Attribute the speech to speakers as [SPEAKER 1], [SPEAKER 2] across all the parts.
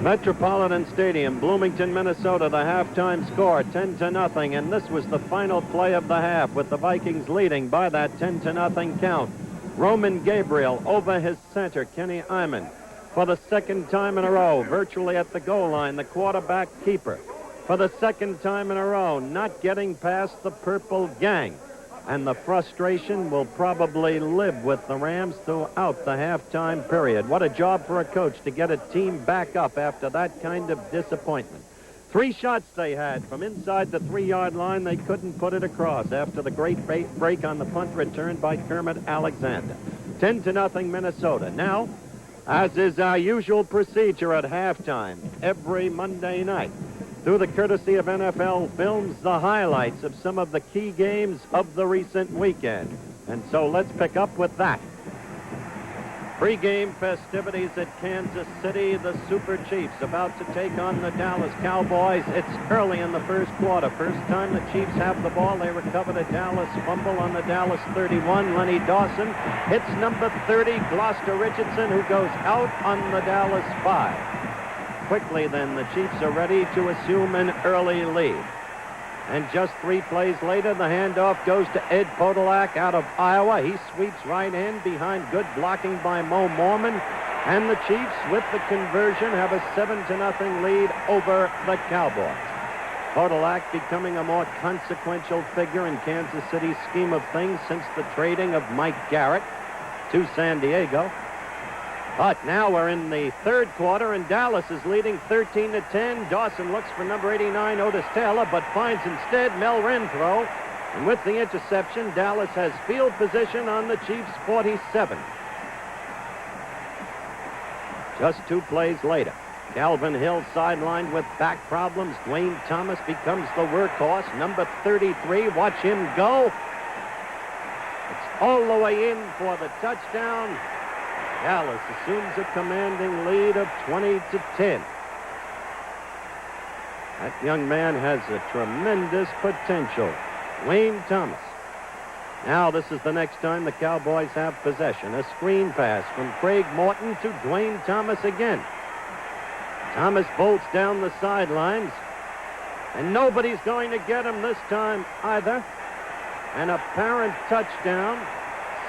[SPEAKER 1] Metropolitan Stadium, Bloomington, Minnesota, the halftime score, 10-0, and this was the final play of the half with the Vikings leading by that 10-0 count. Roman Gabriel over his center, Kenny Iman, for the second time in a row, virtually at the goal line, the quarterback keeper. For the second time in a row, not getting past the Purple Gang. And the frustration will probably live with the Rams throughout the halftime period. What a job for a coach to get a team back up after that kind of disappointment. 3 shots they had from inside the 3-yard line. They couldn't put it across after the great break on the punt return by Kermit Alexander. 10-0 Minnesota. Now, as is our usual procedure at halftime, every Monday night, through the courtesy of NFL Films, the highlights of some of the key games of the recent weekend. And so let's pick up with that. Pre-game festivities at Kansas City. The Super Chiefs about to take on the Dallas Cowboys. It's early in the first quarter. First time the Chiefs have the ball. They recovered a Dallas fumble on the Dallas 31. Lenny Dawson hits number 30, Gloucester Richardson, who goes out on the Dallas 5. Quickly, then, the Chiefs are ready to assume an early lead. And just 3 plays later, the handoff goes to Ed Podolak out of Iowa. He sweeps right in behind good blocking by Mo Mormon. And the Chiefs, with the conversion, have a 7-0 lead over the Cowboys. Podolak becoming a more consequential figure in Kansas City's scheme of things since the trading of Mike Garrett to San Diego. But now we're in the third quarter, and Dallas is leading 13-10. Dawson looks for number 89, Otis Taylor, but finds instead Mel Renfro. And with the interception, Dallas has field position on the Chiefs' 47. Just 2 plays later, Calvin Hill sidelined with back problems. Dwayne Thomas becomes the workhorse. Number 33, watch him go. It's all the way in for the touchdown. Dallas assumes a commanding lead of 20-10. That young man has a tremendous potential. Dwayne Thomas. Now this is the next time the Cowboys have possession. A screen pass from Craig Morton to Dwayne Thomas again. Thomas bolts down the sidelines, and nobody's going to get him this time either. An apparent touchdown,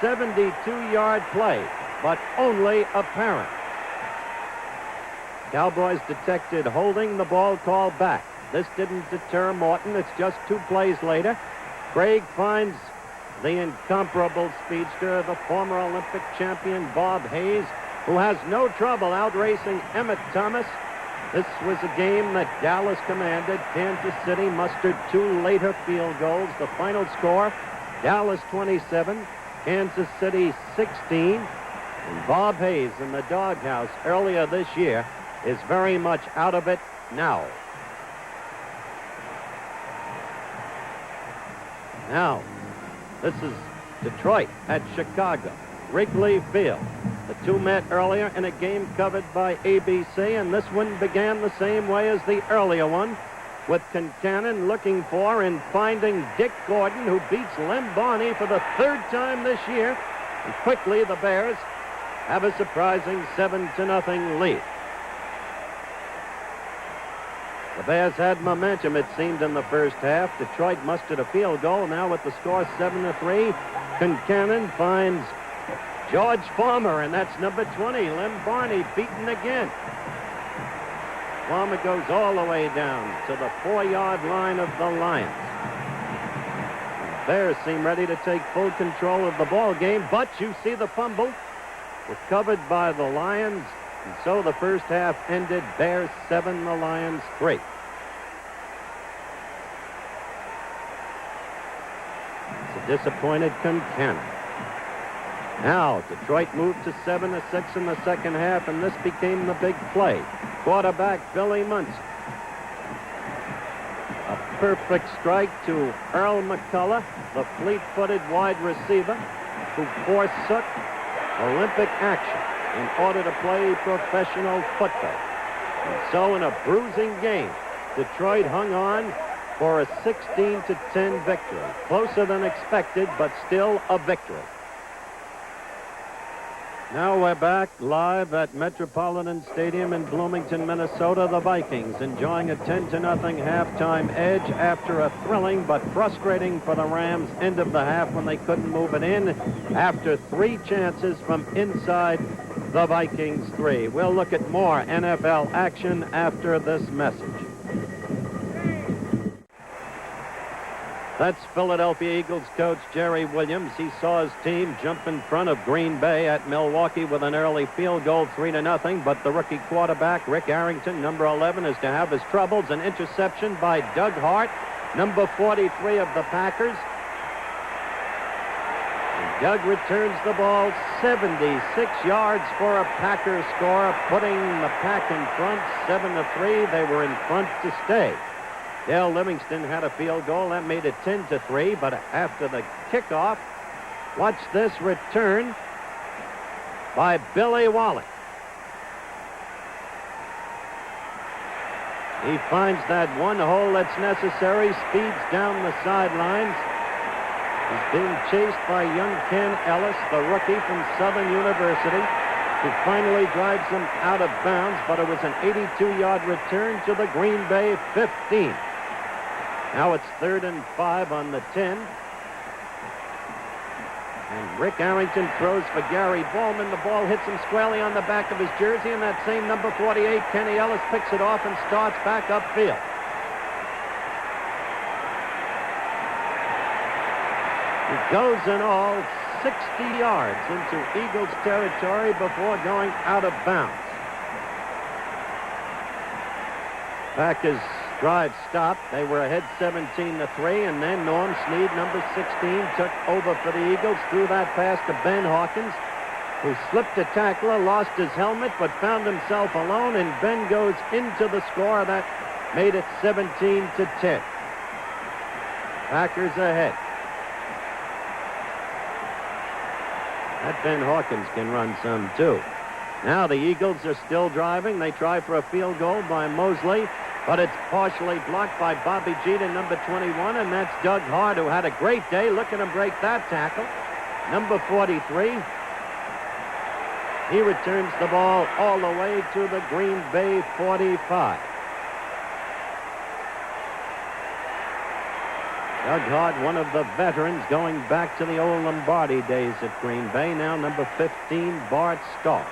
[SPEAKER 1] 72-yard play. But only apparent. Cowboys detected holding, the ball called back. This didn't deter Morton. It's just 2 plays later. Craig finds the incomparable speedster, the former Olympic champion Bob Hayes, who has no trouble outracing Emmett Thomas. This was a game that Dallas commanded. Kansas City mustered 2 later field goals. The final score, Dallas 27, Kansas City 16. And Bob Hayes in the doghouse earlier this year is very much out of it now. Now, this is Detroit at Chicago, Wrigley Field. The 2 met earlier in a game covered by ABC, and this one began the same way as the earlier one, with Concannon looking for and finding Dick Gordon, who beats Lem Barney for the 3rd time this year. And quickly, the Bears have a surprising 7-0 lead. The Bears had momentum, it seemed, in the first half. Detroit mustered a field goal. Now with the score 7-3, Concannon finds George Farmer, and that's number 20, Lem Barney, beaten again. Farmer goes all the way down to the 4-yard line of the Lions. The Bears seem ready to take full control of the ball game, but you see the fumble recovered by the Lions, and so the first half ended Bears 7, the Lions 3. It's a disappointed Concannon. Now Detroit moved to 7-6 in the second half, and this became the big play. Quarterback Billy Munson. A perfect strike to Earl McCullough, the fleet-footed wide receiver, who forsook Olympic action in order to play professional football. And so in a bruising game, Detroit hung on for a 16-10 victory. Closer than expected, but still a victory. Now we're back live at Metropolitan Stadium in Bloomington, Minnesota. The Vikings enjoying a 10-0 halftime edge after a thrilling but frustrating for the Rams end of the half when they couldn't move it in after 3 chances from inside the Vikings 3. We'll look at more NFL action after this message. That's Philadelphia Eagles coach Jerry Williams. He saw his team jump in front of Green Bay at Milwaukee with an early field goal, 3-0. But the rookie quarterback, Rick Arrington, number 11, is to have his troubles. An interception by Doug Hart, number 43 of the Packers. And Doug returns the ball 76 yards for a Packers score, putting the Pack in front 7-3. They were in front to stay. Dale Livingston had a field goal. That made it 10-3, but after the kickoff, watch this return by Billy Wallach. He finds that one hole that's necessary, speeds down the sidelines. He's being chased by young Ken Ellis, the rookie from Southern University, who finally drives him out of bounds, but it was an 82-yard return to the Green Bay 15. Now it's 3rd and 5 on the 10. And Rick Arrington throws for Gary Bowman. The ball hits him squarely on the back of his jersey, and that same number 48, Kenny Ellis, picks it off and starts back upfield. He goes in all 60 yards into Eagles territory before going out of bounds. Packers drive stopped. They were ahead 17-3, and then Norm Snead, number 16, took over for the Eagles, threw that pass to Ben Hawkins, who slipped a tackler, lost his helmet, but found himself alone, and Ben goes into the score. That made it 17-10. Packers ahead. That Ben Hawkins can run some, too. Now the Eagles are still driving. They try for a field goal by Mosley, but it's partially blocked by Bobby Jeter, number 21, and that's Doug Hart, who had a great day. Look at him break that tackle. Number 43. He returns the ball all the way to the Green Bay 45. Doug Hart, one of the veterans going back to the old Lombardi days at Green Bay. Now number 15, Bart Starr.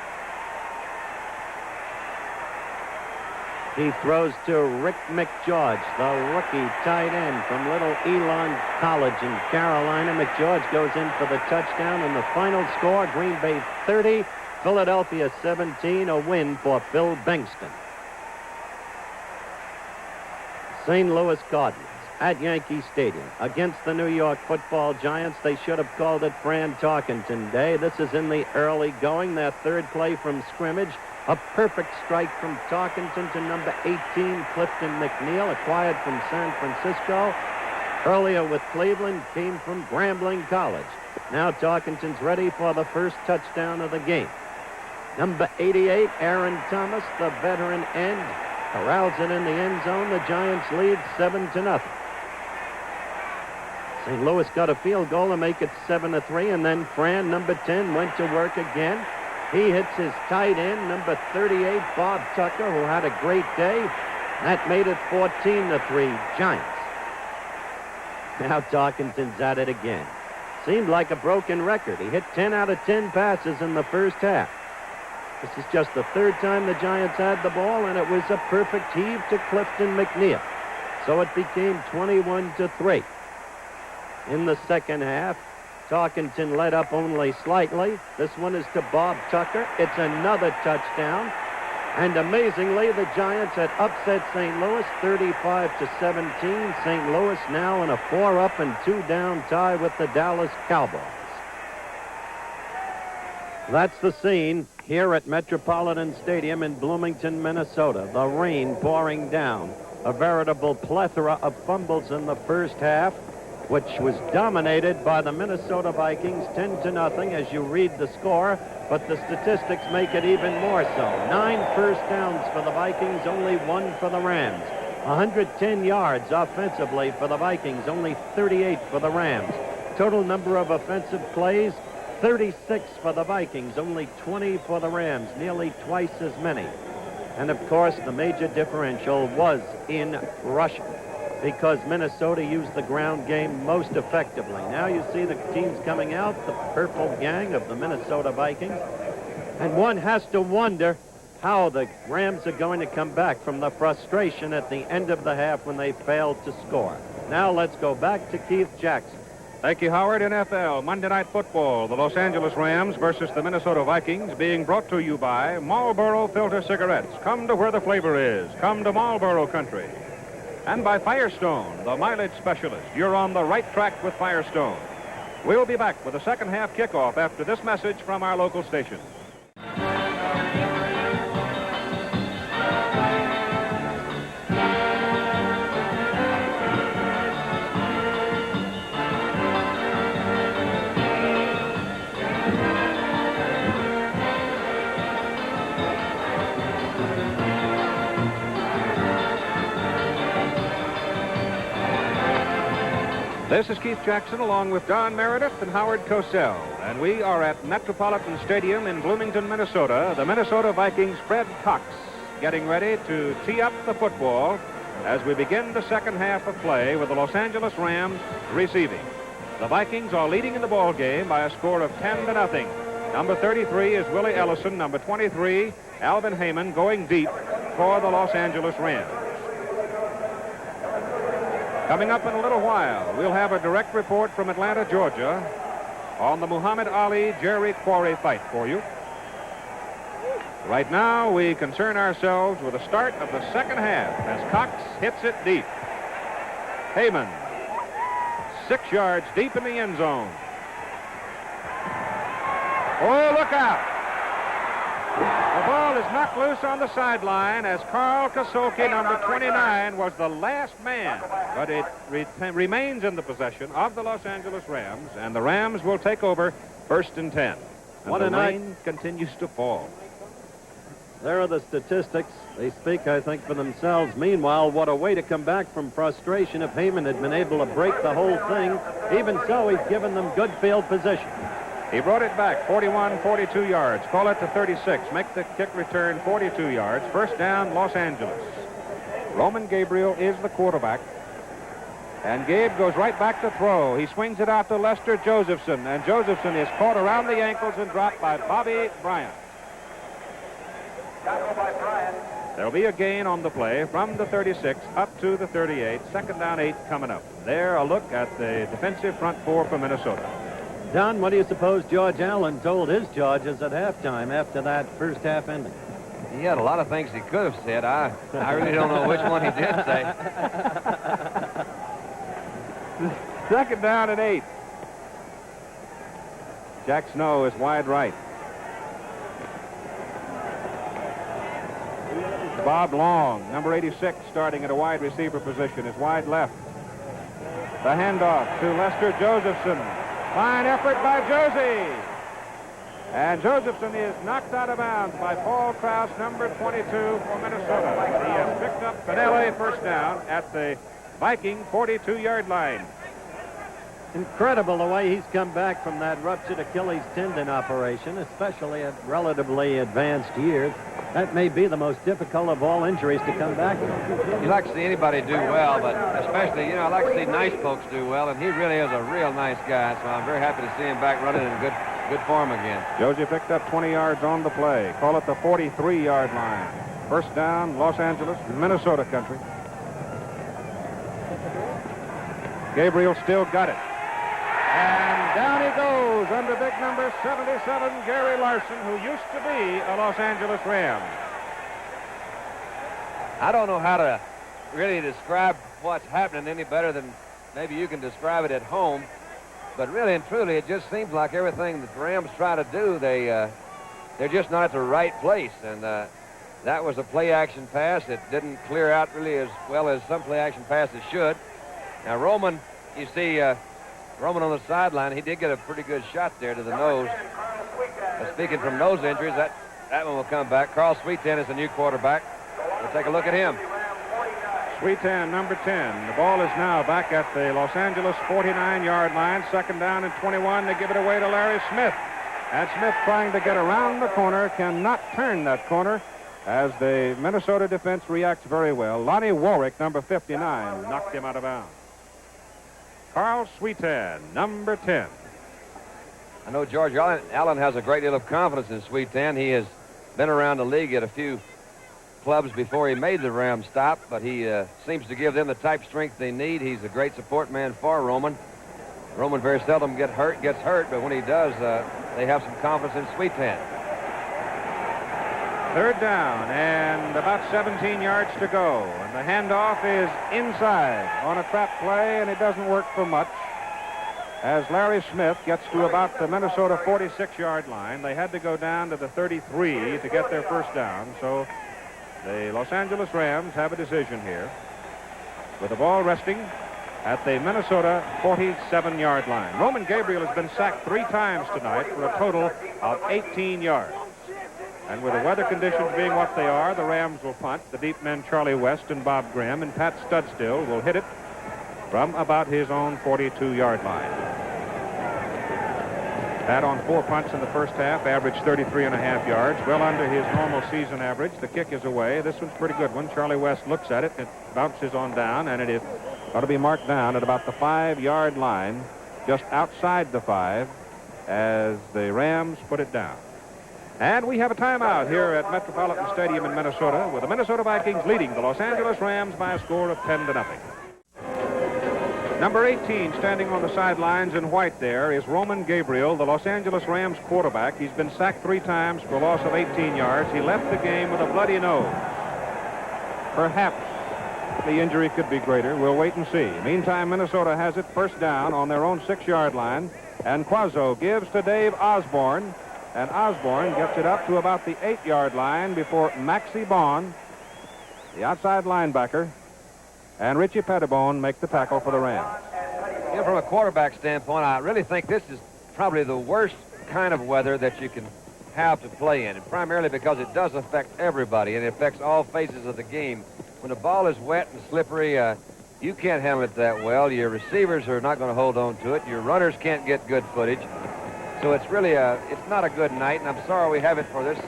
[SPEAKER 1] He throws to Rick McGeorge, the rookie tight end from Little Elon College in Carolina. McGeorge goes in for the touchdown, and the final score, Green Bay 30, Philadelphia 17, a win for Phil Bengtson. St. Louis Cardinals at Yankee Stadium against the New York Football Giants. They should have called it Fran Tarkenton Day. This is in the early going, their third play from scrimmage. A perfect strike from Tarkenton to number 18, Clifton McNeil, acquired from San Francisco. Earlier with Cleveland, came from Grambling College. Now Tarkenton's ready for the first touchdown of the game. Number 88, Aaron Thomas, the veteran end, corrals it in the end zone. The Giants lead 7-0. St. Louis got a field goal to make it 7-3, and then Fran, number 10, went to work again. He hits his tight end, number 38, Bob Tucker, who had a great day. That made it 14-3, Giants. Now Tarkenton's at it again. Seemed like a broken record. He hit 10 out of 10 passes in the first half. This is just the third time the Giants had the ball, and it was a perfect heave to Clifton McNeil. So it became 21-3. In the second half, Tarkenton led up only slightly. This one is to Bob Tucker. It's another touchdown. And amazingly, the Giants had upset St. Louis 35-17. St. Louis now in a 4-up and 2-down tie with the Dallas Cowboys. That's the scene here at Metropolitan Stadium in Bloomington, Minnesota. The rain pouring down. A veritable plethora of fumbles in the first half, which was dominated by the Minnesota Vikings 10-0 as you read the score, but the statistics make it even more so. 9 first downs for the Vikings, only 1 for the Rams. 110 yards offensively for the Vikings, only 38 for the Rams. Total number of offensive plays, 36 for the Vikings, only 20 for the Rams, nearly twice as many. And, of course, the major differential was in rushing because Minnesota used the ground game most effectively. Now you see the teams coming out, the purple gang of the Minnesota Vikings, and one has to wonder how the Rams are going to come back from the frustration at the end of the half when they failed to score. Now let's go back to Keith Jackson.
[SPEAKER 2] Thank you, Howard. NFL Monday Night Football, the Los Angeles Rams versus the Minnesota Vikings, being brought to you by Marlboro Filter Cigarettes. Come to where the flavor is. Come to Marlboro Country. And by Firestone, the mileage specialist. You're on the right track with Firestone. We'll be back with the second half kickoff after this message from our local station. This is Keith Jackson along with Don Meredith and Howard Cosell, and we are at Metropolitan Stadium in Bloomington, Minnesota. The Minnesota Vikings' Fred Cox getting ready to tee up the football as we begin the second half of play with the Los Angeles Rams receiving. The Vikings are leading in the ball game by a score of 10-0. Number 33 is Willie Ellison. Number 23, Alvin Heyman, going deep for the Los Angeles Rams. Coming up in a little while, we'll have a direct report from Atlanta, Georgia on the Muhammad Ali-Jerry Quarry fight for you. Right now, we concern ourselves with the start of the second half as Cox hits it deep. Heyman, 6 yards deep in the end zone. Oh, look out! The ball is knocked loose on the sideline as Carl Kasolke, number 29, was the last man. But it remains in the possession of the Los Angeles Rams, and the Rams will take over 1st and 10. And
[SPEAKER 1] What a
[SPEAKER 2] the
[SPEAKER 1] night.
[SPEAKER 2] rain continues to fall.
[SPEAKER 1] There are the statistics. They speak, I think, for themselves. Meanwhile, what a way to come back from frustration if Heyman had been able to break the whole thing. Even so, he's given them good field position.
[SPEAKER 2] He brought it back 41, 42 yards. Call it to 36. Make the kick return 42 yards. First down, Los Angeles. Roman Gabriel is the quarterback. And Gabe goes right back to throw. He swings it out to Lester Josephson. And Josephson is caught around the ankles and dropped by Bobby Bryant. There'll be a gain on the play from the 36 up to the 38. Second down, 8 coming up. There, a look at the defensive front four for Minnesota.
[SPEAKER 1] Don, what do you suppose George Allen told his Georges at halftime after that first half ending?
[SPEAKER 3] He had a lot of things he could have said. I really don't know which one he did say.
[SPEAKER 2] Second down and 8. Jack Snow is wide right. Bob Long, number 86, starting at a wide receiver position, is wide left. The handoff to Lester Josephson. Fine effort by Josie. And Josephson is knocked out of bounds by Paul Krause, number 22 for Minnesota. He has picked up Canele first down at the Viking 42-yard line.
[SPEAKER 1] Incredible the way he's come back from that ruptured Achilles tendon operation, especially at relatively advanced years. That may be the most difficult of all injuries to come back from.
[SPEAKER 3] You like to see anybody do well, but especially, I like to see nice folks do well, and he really is a real nice guy, so I'm very happy to see him back running in good form again.
[SPEAKER 2] Josie picked up 20 yards on the play. Call it the 43-yard line. First down, Los Angeles, Minnesota country. Gabriel still got it. And down he goes under big number 77, Gary Larson, who used to be a Los Angeles Ram.
[SPEAKER 3] I don't know how to really describe what's happening any better than maybe you can describe it at home, but really and truly, it just seems like everything that the Rams try to do, they're just not at the right place, and that was a play-action pass. It didn't clear out really as well as some play-action passes should. Now, Roman, you see... Roman on the sideline, he did get a pretty good shot there to the nose. But speaking from nose injuries, that one will come back. Carl Sweeten is the new quarterback. We'll take a look at him.
[SPEAKER 2] Sweeten, number 10. The ball is now back at the Los Angeles 49-yard line. Second down and 21. They give it away to Larry Smith. And Smith, trying to get around the corner, cannot turn that corner as the Minnesota defense reacts very well. Lonnie Warwick, number 59, knocked him out of bounds. Carl Sweetan, number 10.
[SPEAKER 3] I know George Allen has a great deal of confidence in Sweetan. He has been around the league at a few clubs before he made the Rams stop, but he seems to give them the type strength they need. He's a great support man for Roman. Roman very seldom gets hurt, but when he does, they have some confidence in Sweetan.
[SPEAKER 2] Third down and about 17 yards to go. And the handoff is inside on a trap play, and it doesn't work for much. As Larry Smith gets to about the Minnesota 46-yard line, they had to go down to the 33 to get their first down. So the Los Angeles Rams have a decision here with the ball resting at the Minnesota 47-yard line. Roman Gabriel has been sacked 3 times tonight for a total of 18 yards. And with the weather conditions being what they are, the Rams will punt. The deep men Charlie West and Bob Graham, and Pat Studstill will hit it from about his own 42-yard line. Pat on 4 punts in the first half, averaged 33.5 yards, well under his normal season average. The kick is away. This one's a pretty good one. Charlie West looks at it. It bounces on down, and it is ought to be marked down at about the 5-yard line, just outside the 5, as the Rams put it down. And we have a timeout here at Metropolitan Stadium in Minnesota, with the Minnesota Vikings leading the Los Angeles Rams by a score of 10-0. Number 18, standing on the sidelines in white there, is Roman Gabriel, the Los Angeles Rams quarterback. He's been sacked 3 times for a loss of 18 yards. He left the game with a bloody nose. Perhaps the injury could be greater. We'll wait and see. Meantime, Minnesota has it first down on their own 6-yard line, and Quazzo gives to Dave Osborne, and Osborne gets it up to about the 8-yard line before Maxie Bond, the outside linebacker, and Richie Pettibone make the tackle for the Rams.
[SPEAKER 3] You know, from a quarterback standpoint, I really think this is probably the worst kind of weather that you can have to play in, and primarily because it does affect everybody, and it affects all phases of the game. When the ball is wet and slippery, you can't handle it that well. Your receivers are not going to hold on to it. Your runners can't get good footage. So it's really it's not a good night, and I'm sorry we have it for this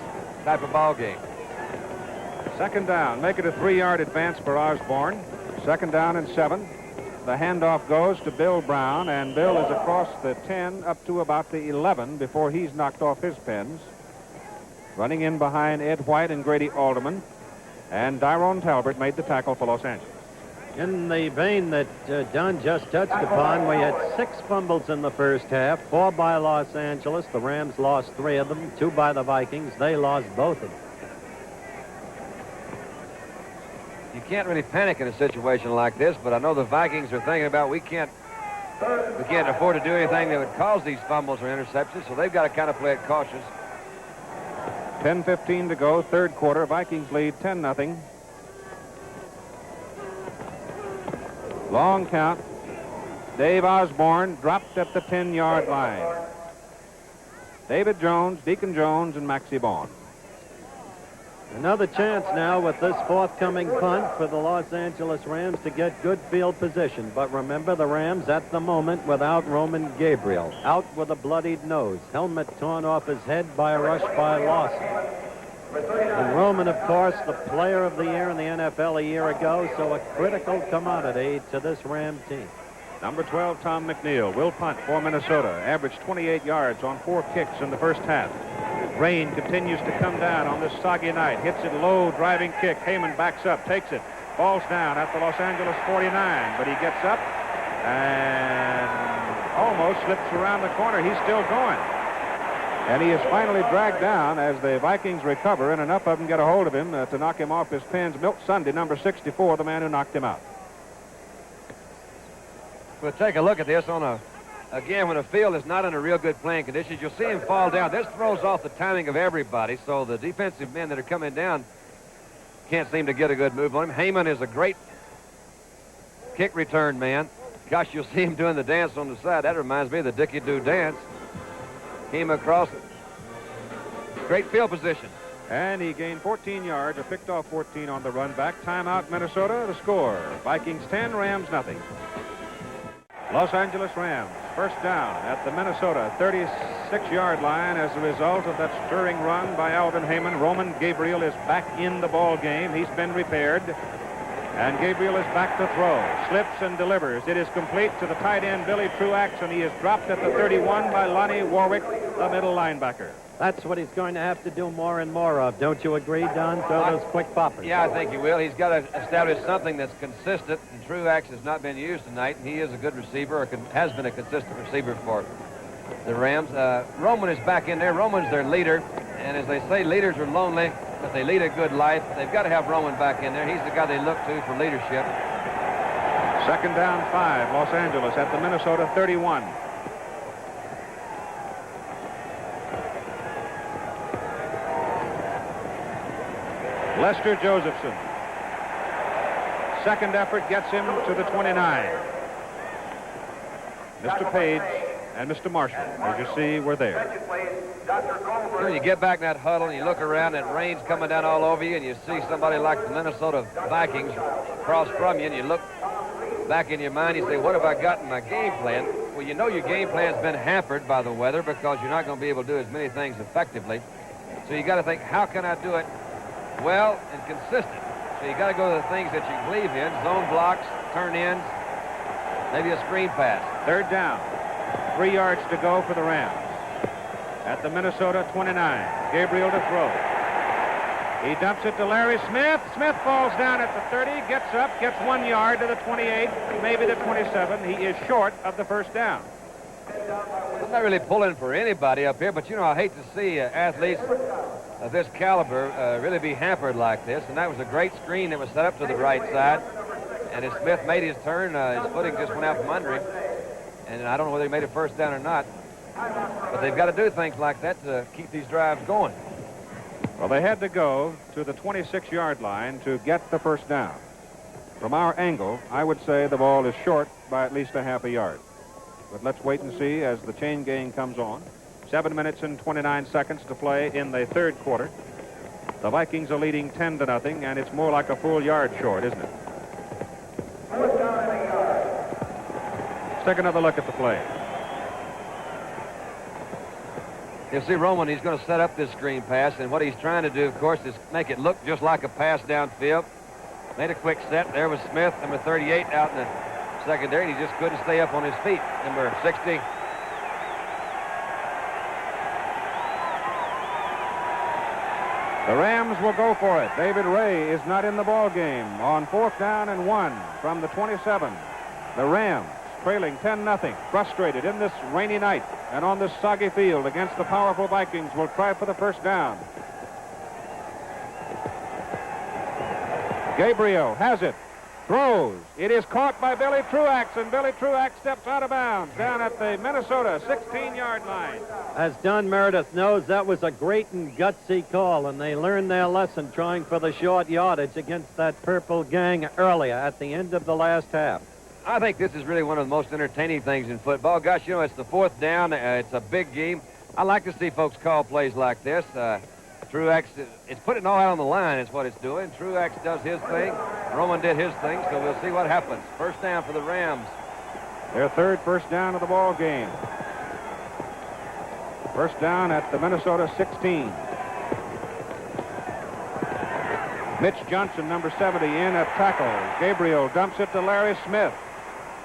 [SPEAKER 3] type of ball game.
[SPEAKER 2] Second down. Make it a 3-yard advance for Osborne. Second down and 7. The handoff goes to Bill Brown, and Bill is across the 10 up to about the 11 before he's knocked off his pins. Running in behind Ed White and Grady Alderman. And Tyrone Talbert made the tackle for Los Angeles.
[SPEAKER 1] In the vein that Don just touched upon, we had 6 fumbles in the first half, 4 by Los Angeles. The Rams lost 3 of them, 2 by the Vikings. They lost both of them.
[SPEAKER 3] You can't really panic in a situation like this, but I know the Vikings are thinking about we can't afford to do anything that would cause these fumbles or interceptions, so they've got to kind of play it cautious.
[SPEAKER 2] 10:15 to go, third quarter. Vikings lead 10-0. Long count. Dave Osborne dropped at the 10-yard line. David Jones, Deacon Jones, and Maxie Bond.
[SPEAKER 1] Another chance now with this forthcoming punt for the Los Angeles Rams to get good field position. But remember, the Rams at the moment without Roman Gabriel. Out with a bloodied nose. Helmet torn off his head by a rush by Lawson. And Roman, of course, the player of the year in the NFL a year ago, so a critical commodity to this Ram team.
[SPEAKER 2] Number 12, Tom McNeil, will punt for Minnesota. Averaged 28 yards on 4 kicks in the first half. Rain continues to come down on this soggy night. Hits it low, driving kick. Heyman backs up, takes it. Falls down at the Los Angeles 49, but he gets up and almost slips around the corner. He's still going. And he is finally dragged down as the Vikings recover, and enough of them get a hold of him to knock him off his pins. Milt Sunday, number 64, the man who knocked him out.
[SPEAKER 3] We'll take a look at this again, when the field is not in a real good playing conditions, you'll see him fall down. This throws off the timing of everybody, so the defensive men that are coming down can't seem to get a good move on him. Heyman is a great kick return man. Gosh, you'll see him doing the dance on the side. That reminds me of the Dickie-Doo dance. Came across it. Great field position.
[SPEAKER 2] And he gained 14 yards, or picked off 14 on the run back. Timeout, Minnesota. The score, Vikings 10, Rams nothing. Los Angeles Rams, first down at the Minnesota 36-yard line as a result of that stirring run by Alvin Heyman. Roman Gabriel is back in the ball game. He's been repaired. And Gabriel is back to throw. Slips and delivers. It is complete to the tight end, Billy Truax, and he is dropped at the 31 by Lonnie Warwick, the middle linebacker.
[SPEAKER 1] That's what he's going to have to do more and more of. Don't you agree, Don? Throw those quick poppers.
[SPEAKER 3] Yeah, I think he will. He's got to establish something that's consistent, and Truax has not been used tonight, and he is a good receiver, or has been a consistent receiver for the Rams. Roman is back in there. Roman's their leader, and as they say, leaders are lonely, but they lead a good life. They've got to have Roman back in there. He's the guy they look to for leadership.
[SPEAKER 2] Second down 5, Los Angeles at the Minnesota 31. Lester Josephson. Second effort gets him to the 29. Mr. Page and Mr. Marshall, as you see, were there.
[SPEAKER 3] When you get back in that huddle and you look around and rain's coming down all over you and you see somebody like the Minnesota Vikings across from you and you look back in your mind, you say, what have I got in my game plan? Well, you know your game plan's been hampered by the weather because you're not going to be able to do as many things effectively. So you got to think, how can I do it well and consistent? So you got to go to the things that you believe in: zone blocks, turn ins, maybe a screen pass.
[SPEAKER 2] Third down, 3 yards to go for the Rams at the Minnesota 29. Gabriel to throw. He dumps it to Larry Smith. Smith falls down at the 30, gets up, gets 1 yard to the 28, maybe the 27. He is short of the first down.
[SPEAKER 3] I'm not really pulling for anybody up here, but you know, I hate to see athletes of this caliber really be hampered like this. And that was a great screen that was set up to the right side. And as Smith made his turn, his footing just went out from under him. And I don't know whether he made a first down or not. But they've got to do things like that to keep these drives going.
[SPEAKER 2] Well, they had to go to the 26-yard line to get the first down. From our angle, I would say the ball is short by at least a half a yard. But let's wait and see as the chain gang comes on. 7 minutes and 29 seconds to play in the third quarter. The Vikings are leading 10-0, and it's more like a full yard short, isn't it? Let's take another look at the play.
[SPEAKER 3] You'll see Roman, he's going to set up this screen pass, and what he's trying to do, of course, is make it look just like a pass downfield. Made a quick set. There was Smith, number 38, out in the secondary, and he just couldn't stay up on his feet. Number 60.
[SPEAKER 2] The Rams will go for it. David Ray is not in the ball game on 4th down and 1 from the 27. The Rams trailing 10-0, frustrated in this rainy night and on this soggy field against the powerful Vikings, will try for the first down. Gabriel has it, throws. It is caught by Billy Truax, and Billy Truax steps out of bounds down at the Minnesota 16-yard line.
[SPEAKER 1] As Don Meredith knows, that was a great and gutsy call, and they learned their lesson trying for the short yardage against that purple gang earlier at the end of the last half.
[SPEAKER 3] I think this is really one of the most entertaining things in football. Gosh, you know, it's the 4th down. It's a big game. I like to see folks call plays like this. Truax, it's putting it all out on the line is what it's doing. Truax does his thing. Roman did his thing, so we'll see what happens. First down for the Rams.
[SPEAKER 2] Their third first down of the ball game. First down at the Minnesota 16. Mitch Johnson, number 70, in at tackle. Gabriel dumps it to Larry Smith.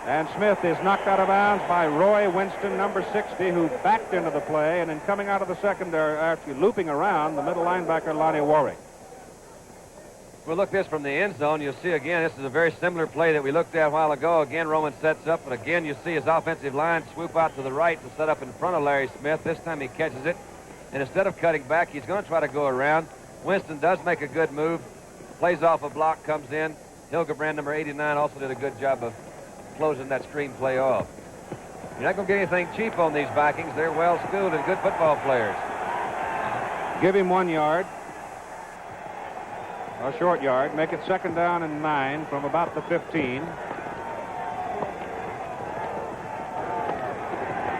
[SPEAKER 2] And Smith is knocked out of bounds by Roy Winston, number 60, who backed into the play. And in coming out of the secondary, actually looping around, the middle linebacker, Lonnie Warwick.
[SPEAKER 3] If we look this from the end zone, you'll see again, this is a very similar play that we looked at a while ago. Again, Roman sets up, but again, you see his offensive line swoop out to the right to set up in front of Larry Smith. This time he catches it. And instead of cutting back, he's going to try to go around. Winston does make a good move. Plays off a block, comes in. Hilgebrand, number 89, also did a good job of closing that screen play off. You're not going to get anything cheap on these Vikings. They're well-skilled and good football players.
[SPEAKER 2] Give him 1 yard. A short yard. Make it 2nd down and 9 from about the 15.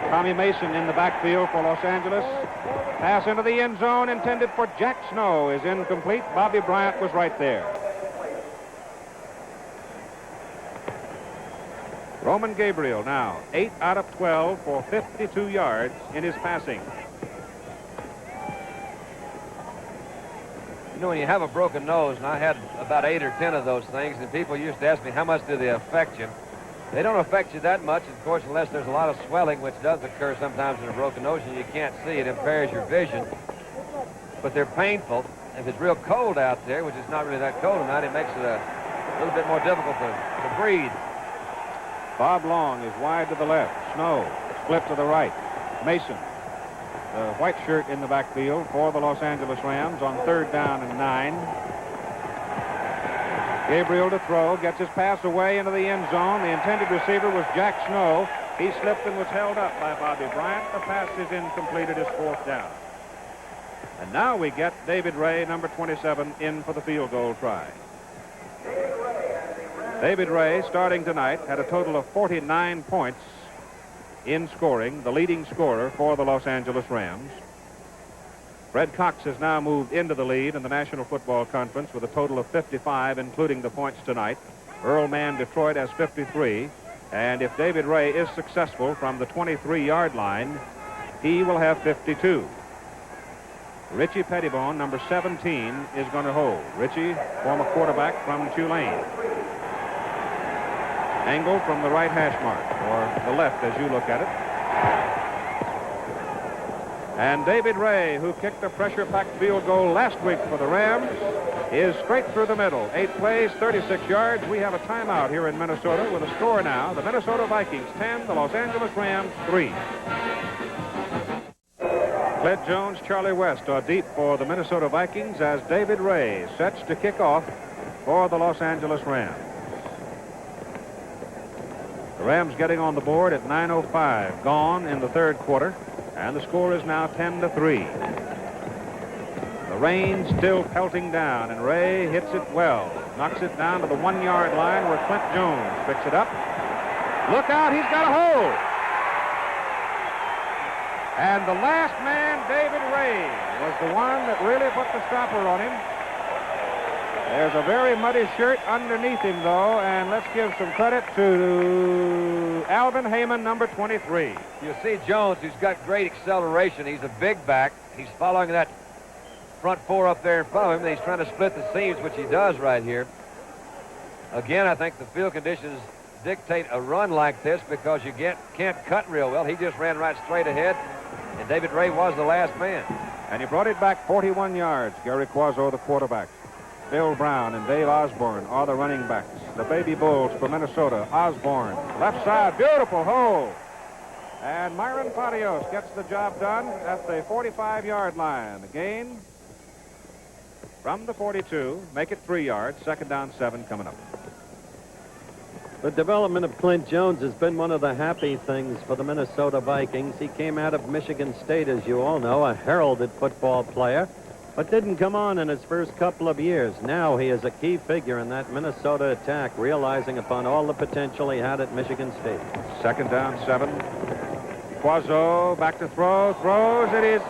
[SPEAKER 2] Tommy Mason in the backfield for Los Angeles. Pass into the end zone intended for Jack Snow is incomplete. Bobby Bryant was right there. Roman Gabriel now 8 out of 12 for 52 yards in his passing.
[SPEAKER 3] You know, when you have a broken nose, and I had about 8 or 10 of those things, and people used to ask me, how much do they affect you? They don't affect you that much, of course, unless there's a lot of swelling, which does occur sometimes in a broken nose, and you can't see it. It impairs your vision. But they're painful. If it's real cold out there, which is not really that cold tonight, it makes it a little bit more difficult to breathe.
[SPEAKER 2] Bob Long is wide to the left. Snow split to the right. Mason, the white shirt in the backfield for the Los Angeles Rams on 3rd down and 9. Gabriel to throw, gets his pass away into the end zone. The intended receiver was Jack Snow. He slipped and was held up by Bobby Bryant. The pass is incomplete. It is 4th down. And now we get David Ray, number 27, in for the field goal try. David Ray, starting tonight, had a total of 49 points in scoring, the leading scorer for the Los Angeles Rams. Fred Cox has now moved into the lead in the National Football Conference with a total of 55, including the points tonight. Earl Mann, Detroit, has 53. And if David Ray is successful from the 23-yard line, he will have 52. Richie Pettibone, number 17, is going to hold. Richie, former quarterback from Tulane. Angle from the right hash mark, or the left as you look at it. And David Ray, who kicked a pressure-packed field goal last week for the Rams, is straight through the middle. 8 plays, 36 yards. We have a timeout here in Minnesota with a score now. The Minnesota Vikings 10, the Los Angeles Rams 3. Cled Jones, Charlie West are deep for the Minnesota Vikings as David Ray sets to kick off for the Los Angeles Rams. The Rams getting on the board at 9:05, gone in the 3rd quarter, and the score is now 10-3. The rain still pelting down, and Ray hits it well. Knocks it down to the 1-yard line where Clint Jones picks it up. Look out, he's got a hold. And the last man, David Ray, was the one that really put the stopper on him. There's a very muddy shirt underneath him, though, and let's give some credit to Alvin Heyman, number 23.
[SPEAKER 3] You see Jones, who's got great acceleration. He's a big back. He's following that front 4 up there in front of him, and he's trying to split the seams, which he does right here. Again, I think the field conditions dictate a run like this because you can't cut real well. He just ran right straight ahead, and David Ray was the last man.
[SPEAKER 2] And he brought it back 41 yards. Gary Quazzo, the quarterback. Bill Brown and Dave Osborne are the running backs. The Baby Bulls for Minnesota. Osborne, left side, beautiful hole. And Myron Patios gets the job done at the 45-yard line. The gain from the 42, make it 3 yards. 2nd down, 7 coming up.
[SPEAKER 1] The development of Clint Jones has been one of the happy things for the Minnesota Vikings. He came out of Michigan State, as you all know, a heralded football player, but didn't come on in his first couple of years. Now he is a key figure in that Minnesota attack, realizing upon all the potential he had at Michigan State.
[SPEAKER 2] 2nd down, 7. Quazzo back to throw, throws. It is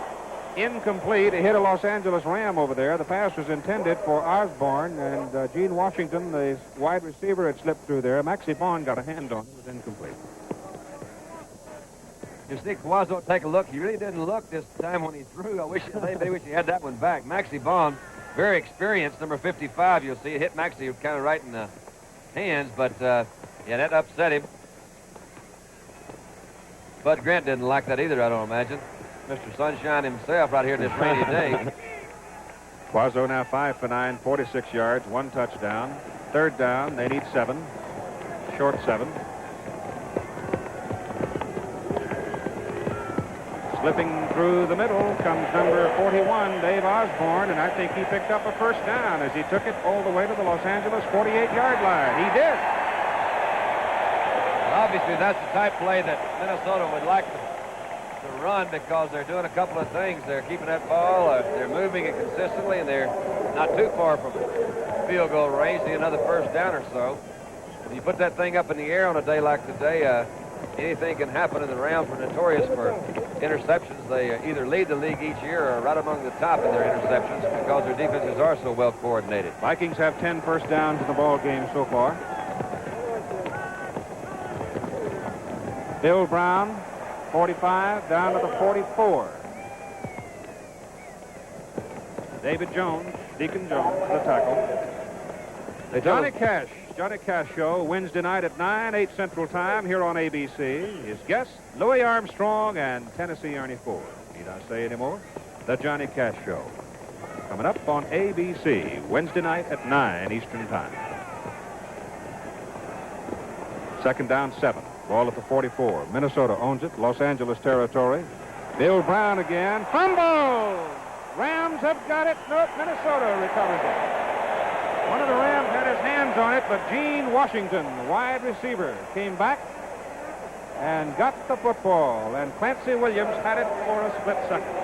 [SPEAKER 2] incomplete. It hit a Los Angeles Ram over there. The pass was intended for Osborne, and Gene Washington, the wide receiver, had slipped through there. Maxie Vaughn got a hand on it. It was incomplete.
[SPEAKER 3] You see Quazzo take a look. He really didn't look this time when he threw. I wish he had that one back. Maxie Vaughn, very experienced, number 55. You'll see it hit Maxie kind of right in the hands, but yeah, that upset him. Bud Grant didn't like that either, I don't imagine. Mr. Sunshine himself right here this rainy day.
[SPEAKER 2] Quazzo now 5 for 9, 46 yards, 1 touchdown. 3rd down, they need 7. Short 7. Slipping through the middle comes number 41, Dave Osborne, and I think he picked up a 1st down as he took it all the way to the Los Angeles 48-yard line. He did.
[SPEAKER 3] Well, obviously, that's the type play that Minnesota would like to run because they're doing a couple of things. They're keeping that ball, they're moving it consistently, and they're not too far from field goal range. See another 1st down or so. If you put that thing up in the air on a day like today, anything can happen, and the Rams were notorious for interceptions. They either lead the league each year or right among the top in their interceptions because their defenses are so well coordinated.
[SPEAKER 2] Vikings have 10 first downs in the ball game so far. Bill Brown, 45, down to the 44. David Jones, Deacon Jones, the tackle. Johnny Cash Show, Wednesday night at 9, 8 Central Time here on ABC. His guests, Louis Armstrong and Tennessee Ernie Ford. Need I say any more? The Johnny Cash Show. Coming up on ABC, Wednesday night at 9 Eastern Time. Second down, 7. Ball at the 44. Minnesota owns it. Los Angeles territory. Bill Brown again. Fumble! Rams have got it. No, Minnesota recovers it. One of the Rams had his hands on it, but Gene Washington, wide receiver, came back and got the football, and Clancy Williams had it for a split second.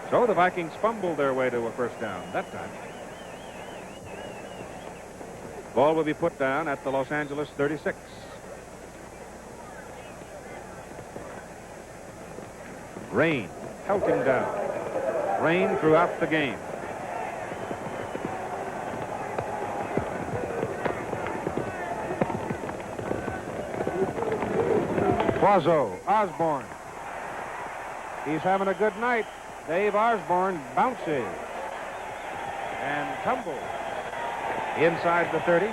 [SPEAKER 2] So the Vikings fumbled their way to a first down that time. Ball will be put down at the Los Angeles 36. Rain pelting down. Rain throughout the game. Quazzo, Osborne. He's having a good night. Dave Osborne bounces and tumbles inside the 30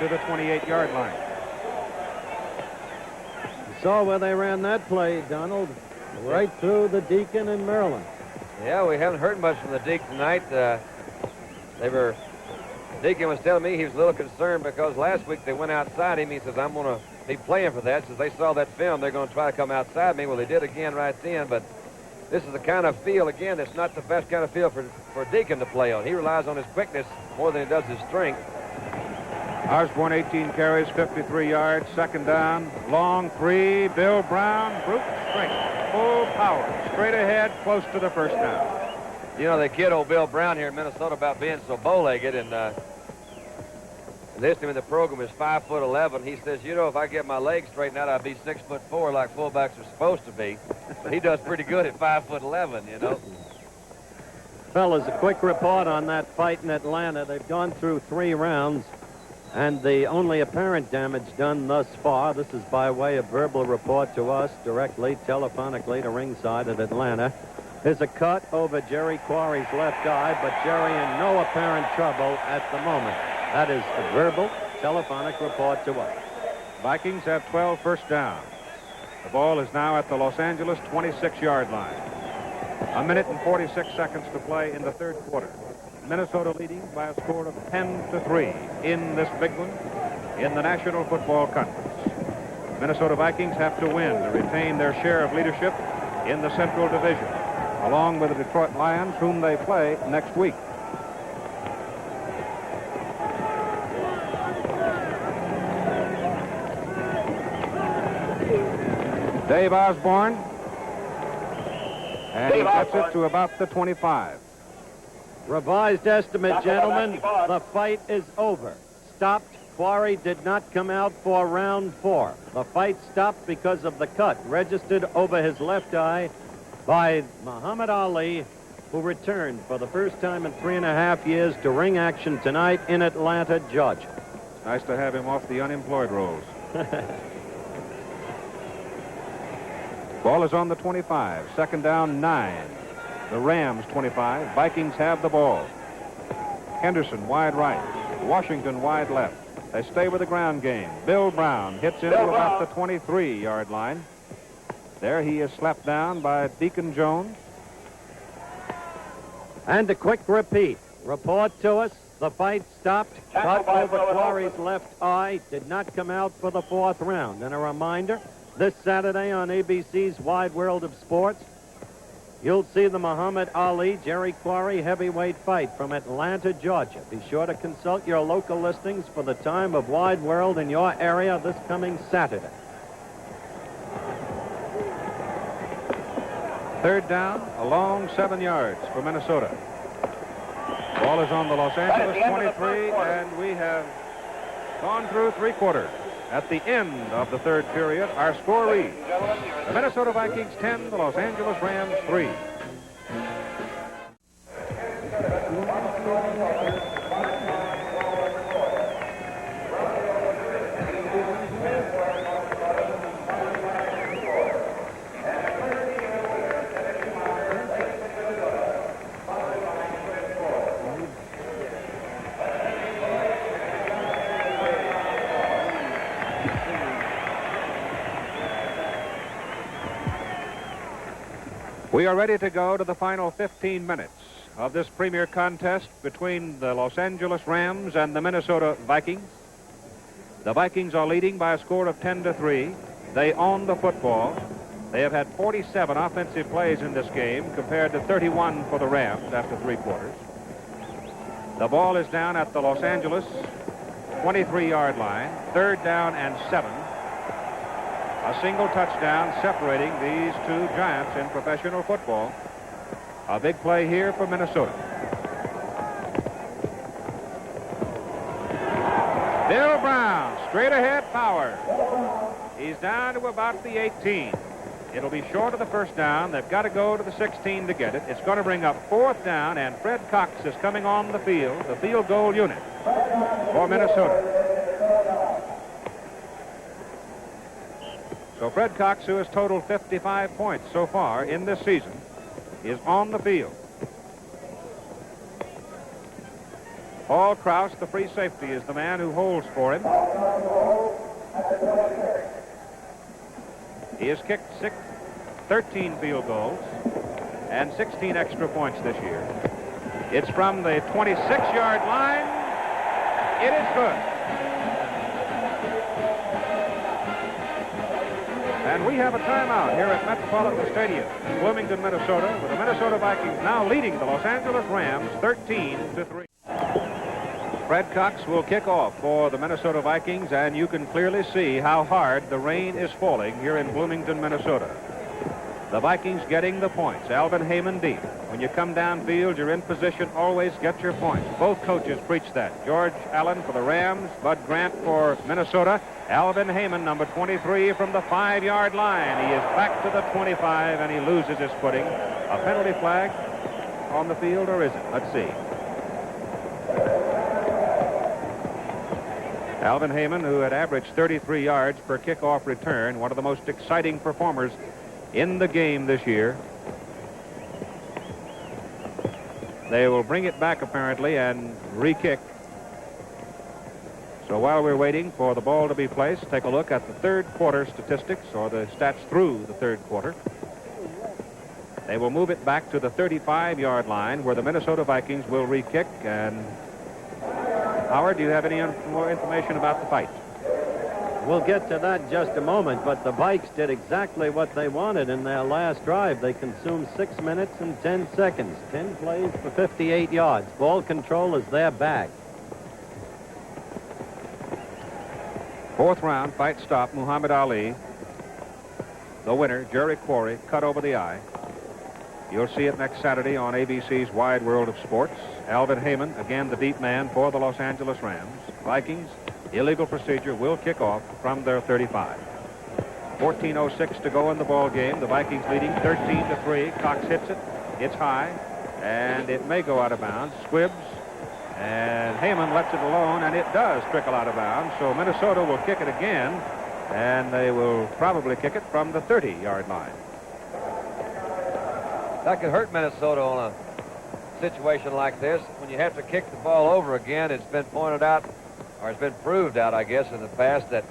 [SPEAKER 2] to the 28-yard line.
[SPEAKER 1] You saw where they ran that play, Donald. Right through the Deacon in Maryland.
[SPEAKER 3] Yeah, we haven't heard much from the Deacon tonight. Deacon was telling me he was a little concerned because last week they went outside him. He says, I'm going to be playing for that. Since they saw that film, they're going to try to come outside me. Well, they did again right then, but this is the kind of field, again, that's not the best kind of field for Deacon to play on. He relies on his quickness more than he does his strength.
[SPEAKER 2] Osborne, 18 carries, 53 yards, second down, long 3, Bill Brown, brute strength, full power, straight ahead, close to the first down.
[SPEAKER 3] You know, they kid old Bill Brown here in Minnesota about being so bow-legged, and this him in the program is 5'11". He says, you know, if I get my legs straightened out, I'd be 6'4" like fullbacks are supposed to be. But he does pretty good at 5'11", you know.
[SPEAKER 1] Fellas, a quick report on that fight in Atlanta. They've gone through 3 rounds. And the only apparent damage done thus far, this is by way of verbal report to us directly, telephonically to ringside at Atlanta, is a cut over Jerry Quarry's left eye, but Jerry in no apparent trouble at the moment. That is a verbal, telephonic report to us.
[SPEAKER 2] Vikings have 12 first downs. The ball is now at the Los Angeles 26-yard line. 1 minute and 46 seconds to play in the third quarter. Minnesota leading by a score of 10-3 in this big one in the National Football Conference. Minnesota Vikings have to win to retain their share of leadership in the Central Division, along with the Detroit Lions, whom they play next week. Dave Osborne, and he gets it to about the 25.
[SPEAKER 1] Revised estimate, gentlemen. The fight is over. Stopped. Quarry did not come out for round 4. The fight stopped because of the cut registered over his left eye by Muhammad Ali, who returned for the first time in 3.5 years to ring action tonight in Atlanta, Georgia.
[SPEAKER 2] Nice to have him off the unemployed rolls. Ball is on the 25. Second down, 9. The Rams 25. Vikings have the ball. Henderson wide right. Washington wide left. They stay with the ground game. Bill Brown hits into about the 23-yard line. There he is slapped down by Deacon Jones.
[SPEAKER 1] And a quick repeat. Report to us. The fight stopped. Cut over Quarry's left eye. Did not come out for the 4th round. And a reminder, this Saturday on ABC's Wide World of Sports, you'll see the Muhammad Ali, Jerry Quarry heavyweight fight from Atlanta, Georgia. Be sure to consult your local listings for the time of Wide World in your area this coming Saturday.
[SPEAKER 2] Third down, a long 7 yards for Minnesota. Ball is on the Los Angeles 23, and we have gone through 3 quarters. At the end of the third period, our score reads: the Minnesota Vikings 10, the Los Angeles Rams 3. We are ready to go to the final 15 minutes of this premier contest between the Los Angeles Rams and the Minnesota Vikings. The Vikings are leading by a score of 10-3. They own the football. They have had 47 offensive plays in this game compared to 31 for the Rams after 3 quarters. The ball is down at the Los Angeles 23-yard line, 3rd down and 7. A single touchdown separating these two giants in professional football. A big play here for Minnesota. Bill Brown, straight ahead power. He's down to about the 18. It'll be short of the first down. They've got to go to the 16 to get it. It's going to bring up 4th down, and Fred Cox is coming on the field goal unit for Minnesota. So Fred Cox, who has totaled 55 points so far in this season, is on the field. Paul Krause, the free safety, is the man who holds for him. He has kicked 13 field goals and 16 extra points this year. It's from the 26-yard line. It is good. And we have a timeout here at Metropolitan Stadium in Bloomington, Minnesota, with the Minnesota Vikings now leading the Los Angeles Rams 13-3. Fred Cox will kick off for the Minnesota Vikings, and you can clearly see how hard the rain is falling here in Bloomington, Minnesota. The Vikings getting the points. Alvin Heyman deep. When you come downfield, you're in position, always get your points. Both coaches preach that. George Allen for the Rams, Bud Grant for Minnesota. Alvin Heyman, number 23, from the 5-yard line. He is back to the 25, and he loses his footing. A penalty flag on the field, or is it? Let's see. Alvin Heyman, who had averaged 33 yards per kickoff return, one of the most exciting performers in the game this year. They will bring it back apparently and re-kick. So while we're waiting for the ball to be placed, take a look at the 3rd quarter statistics, or the stats through the 3rd quarter. They will move it back to the 35-yard line where the Minnesota Vikings will re-kick. And Howard, do you have any more information about the fight?
[SPEAKER 1] We'll get to that in just a moment, but the Vikes did exactly what they wanted in their last drive. They consumed 6 minutes and 10 seconds, 10 plays for 58 yards. Ball control is their back.
[SPEAKER 2] 4th round, fight stop, Muhammad Ali. The winner, Jerry Quarry, cut over the eye. You'll see it next Saturday on ABC's Wide World of Sports. Alvin Heyman, again the deep man for the Los Angeles Rams. Vikings, illegal procedure, will kick off from their 35. 14:06 to go in the ball game. The Vikings leading 13-3. Cox hits it. It's high, and it may go out of bounds. Squibbs, and Heyman lets it alone, and it does trickle out of bounds. So Minnesota will kick it again, and they will probably kick it from the 30-yard line.
[SPEAKER 3] That could hurt Minnesota on a situation like this. When you have to kick the ball over again, it's been pointed out, or it's been proved out, I guess, in the past, that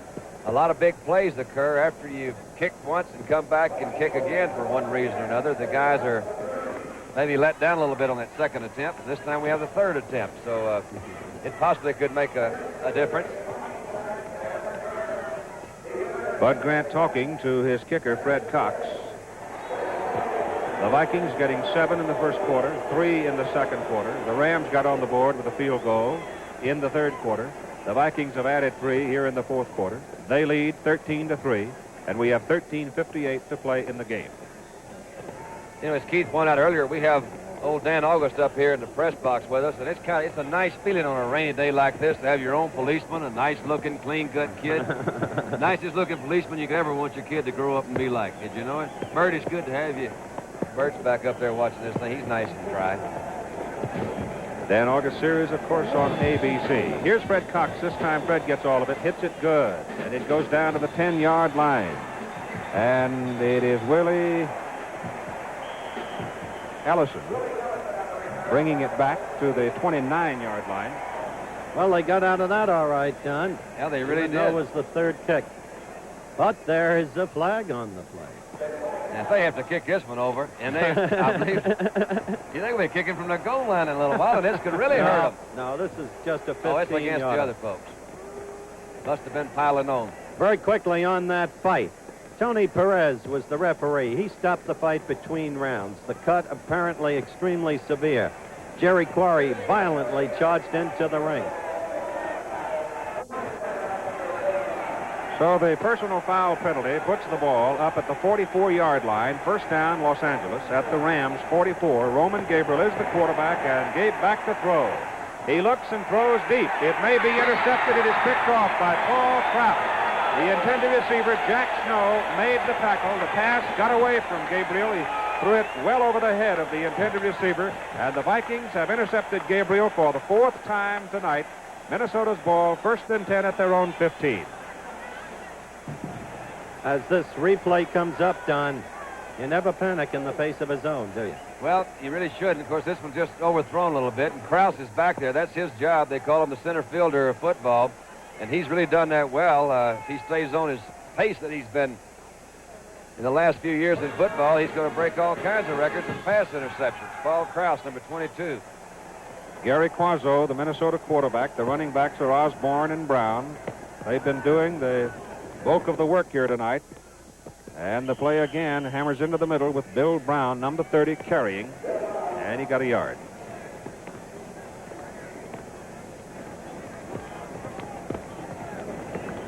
[SPEAKER 3] a lot of big plays occur after you've kicked once and come back and kick again for one reason or another. The guys are maybe let down a little bit on that 2nd attempt. This time we have the 3rd attempt, so it possibly could make a difference.
[SPEAKER 2] Bud Grant talking to his kicker, Fred Cox. The Vikings getting 7 in the 1st quarter, 3 in the 2nd quarter. The Rams got on the board with a field goal in the 3rd quarter. The Vikings have added 3 here in the 4th quarter. They lead 13-3, and we have 13:58 to play in the game.
[SPEAKER 3] You know, as Keith pointed out earlier, we have old Dan August up here in the press box with us, and it's a nice feeling on a rainy day like this to have your own policeman, a nice-looking, clean-cut kid. The nicest-looking policeman you could ever want your kid to grow up and be like. Did you know it? Bert, it's good to have you. Bert's back up there watching this thing. He's nice and dry.
[SPEAKER 2] Dan August series, of course, on ABC. Here's Fred Cox. This time Fred gets all of it, hits it good, and it goes down to the 10-yard line. And it is Willie Ellison bringing it back to the 29-yard line.
[SPEAKER 1] Well, they got out of that all right, Don.
[SPEAKER 3] Yeah, they really did.
[SPEAKER 1] That was the 3rd kick. But there is a flag on the play.
[SPEAKER 3] And if they have to kick this one over, and they, I believe, you think we'll be kicking from the goal line in a little while, and this could really hurt them.
[SPEAKER 1] No, this is just a 15-yarder.
[SPEAKER 3] Oh, it's against the other folks. Must have been piling on.
[SPEAKER 1] Very quickly on that fight, Tony Perez was the referee. He stopped the fight between rounds. The cut apparently extremely severe. Jerry Quarry violently charged into the ring.
[SPEAKER 2] So the personal foul penalty puts the ball up at the 44-yard line. First down, Los Angeles at the Rams 44. Roman Gabriel is the quarterback, and Gabe back to throw. He looks and throws deep. It may be intercepted. It is picked off by Paul Kraft. The intended receiver, Jack Snow, made the tackle. The pass got away from Gabriel. He threw it well over the head of the intended receiver, and the Vikings have intercepted Gabriel for the 4th time tonight. Minnesota's ball, 1st and 10 at their own 15.
[SPEAKER 1] As this replay comes up, Don, you never panic in the face of a zone, do you?
[SPEAKER 3] Well, you really shouldn't. Of course, this one's just overthrown a little bit, and Krause is back there. That's his job. They call him the center fielder of football, and he's really done that well. If he stays on his pace that he's been in the last few years in football, he's going to break all kinds of records in pass interceptions. Paul Krause, number 22.
[SPEAKER 2] Gary Quazzo, the Minnesota quarterback. The running backs are Osborne and Brown. They've been doing the bulk of the work here tonight. And the play again hammers into the middle with Bill Brown, number 30, carrying. And he got a yard.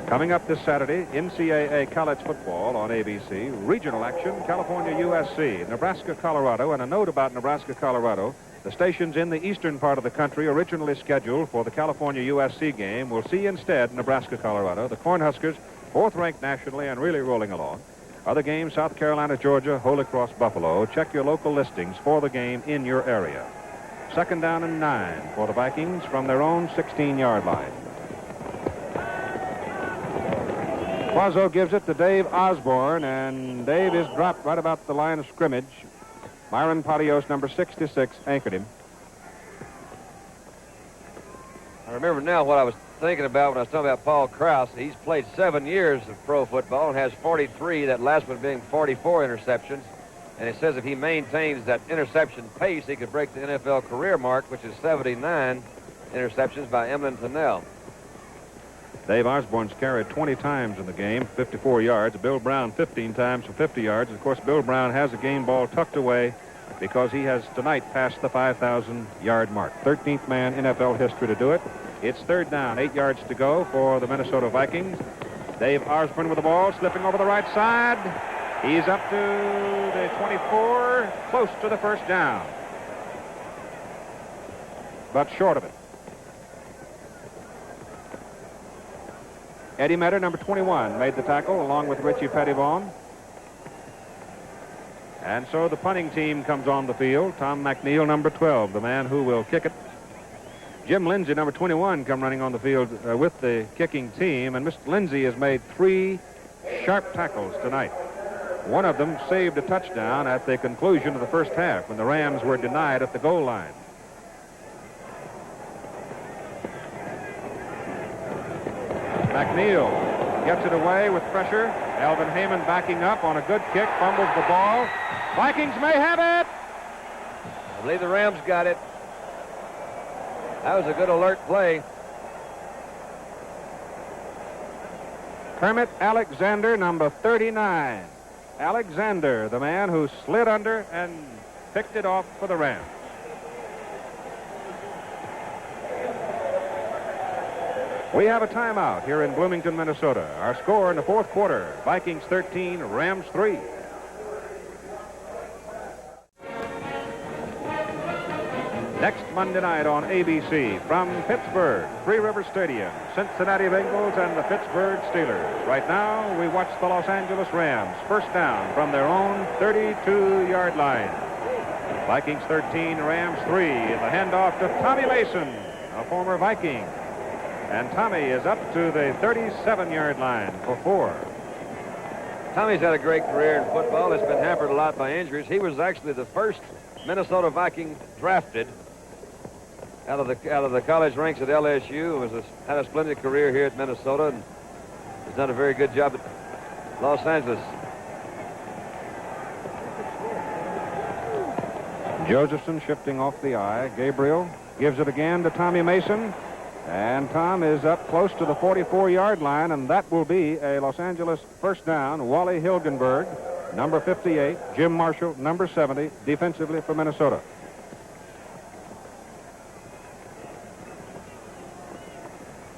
[SPEAKER 2] Coming up this Saturday, NCAA college football on ABC. Regional action, California, USC, Nebraska, Colorado. And a note about Nebraska, Colorado. The stations in the eastern part of the country originally scheduled for the California USC game will see instead Nebraska, Colorado. The Cornhuskers, 4th ranked nationally and really rolling along. Other games, South Carolina, Georgia, Holy Cross, Buffalo. Check your local listings for the game in your area. 2nd down and 9 for the Vikings from their own 16-yard line. Quazzo gives it to Dave Osborne, and Dave is dropped right about the line of scrimmage. Myron Patios, number 66, anchored him.
[SPEAKER 3] I remember now what I was thinking about when I was talking about Paul Krause. He's played 7 years of pro football and has 43, that last one being 44 interceptions. And it says if he maintains that interception pace, he could break the NFL career mark, which is 79 interceptions by Emlyn Tunnell.
[SPEAKER 2] Dave Osborne's carried 20 times in the game, 54 yards. Bill Brown 15 times for 50 yards. Of course, Bill Brown has a game ball tucked away because he has tonight passed the 5,000-yard mark. 13th man in NFL history to do it. It's 3rd down, 8 yards to go for the Minnesota Vikings. Dave Osborne with the ball, slipping over the right side. He's up to the 24, close to the 1st down, but short of it. Eddie Metter, number 21, made the tackle along with Richie Pettivon. And so the punting team comes on the field. Tom McNeil, number 12, the man who will kick it. Jim Lindsay, number 21, come running on the field with the kicking team. And Mr. Lindsay has made 3 sharp tackles tonight. One of them saved a touchdown at the conclusion of the first half when the Rams were denied at the goal line. McNeil gets it away with pressure. Alvin Heyman backing up on a good kick, fumbles the ball. Vikings may have it.
[SPEAKER 3] I believe the Rams got it. That was a good alert play.
[SPEAKER 2] Kermit Alexander, number 39. Alexander, the man who slid under and picked it off for the Rams. We have a timeout here in Bloomington, Minnesota. Our score in the 4th quarter, Vikings 13, Rams 3. Next Monday night on ABC from Pittsburgh, Three River Stadium, Cincinnati Bengals and the Pittsburgh Steelers. Right now, we watch the Los Angeles Rams, 1st down from their own 32-yard line. Vikings 13, Rams 3. The handoff to Tommy Mason, a former Viking. And Tommy is up to the 37-yard line for 4.
[SPEAKER 3] Tommy's had a great career in football. It's been hampered a lot by injuries. He was actually the first Minnesota Viking drafted out of the college ranks at LSU. Had a splendid career here at Minnesota and has done a very good job at Los Angeles.
[SPEAKER 2] Josephson shifting off the eye. Gabriel gives it again to Tommy Mason. And Tom is up close to the 44-yard line, and that will be a Los Angeles first down. Wally Hilgenberg, number 58. Jim Marshall, number 70, defensively for Minnesota.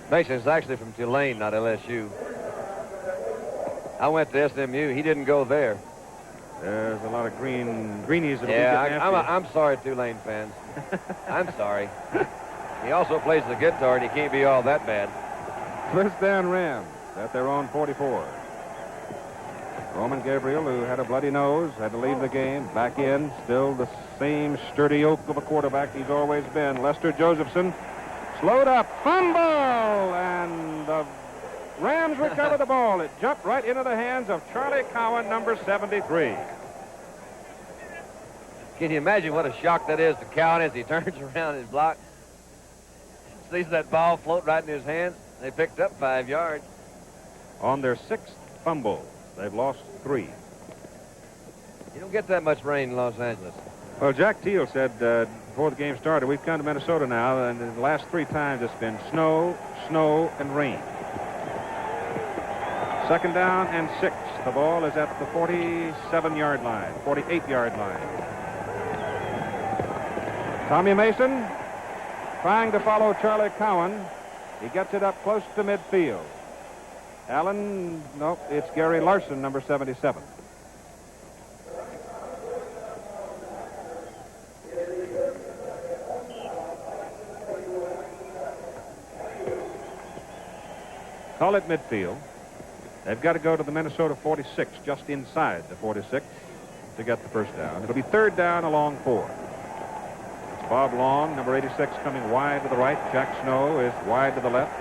[SPEAKER 3] Mason's actually from Tulane, not LSU. I went to SMU. He didn't go there.
[SPEAKER 2] There's a lot of greenies.
[SPEAKER 3] Yeah, I'm sorry, Tulane fans. I'm sorry. He also plays the guitar, and he can't be all that bad.
[SPEAKER 2] First down Rams at their own 44. Roman Gabriel, who had a bloody nose, had to leave the game. Back in, still the same sturdy oak of a quarterback he's always been. Lester Josephson slowed up, fumble, and the Rams recover the ball. It jumped right into the hands of Charlie Cowan, number 73.
[SPEAKER 3] Can you imagine what a shock that is to Cowan as he turns around and blocks? Sees that ball float right in his hands. They picked up 5 yards.
[SPEAKER 2] On their 6th fumble, they've lost 3.
[SPEAKER 3] You don't get that much rain in Los Angeles.
[SPEAKER 2] Well, Jack Teal said before the game started, we've come to Minnesota now, and the last 3 times it's been snow, snow, and rain. Second down and 6. The ball is at the 47-yard line, 48-yard line. Tommy Mason trying to follow Charlie Cowan. He gets it up close to midfield. Allen, nope, it's Gary Larson, number 77. Call it midfield. They've got to go to the Minnesota 46, just inside the 46, to get the first down. It'll be third down along 4. It's Bob Long, number 86, coming wide to the right. Jack Snow is wide to the left.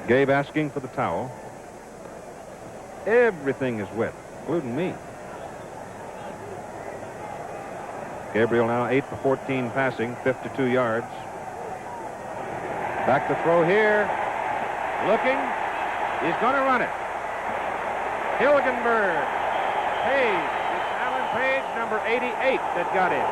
[SPEAKER 2] Gabe asking for the towel. Everything is wet, including me. Gabriel now 8 for 14 passing, 52 yards. Back to throw here. Looking. He's going to run it. Hilgenberg. Page. It's Alan Page, number 88, that got in.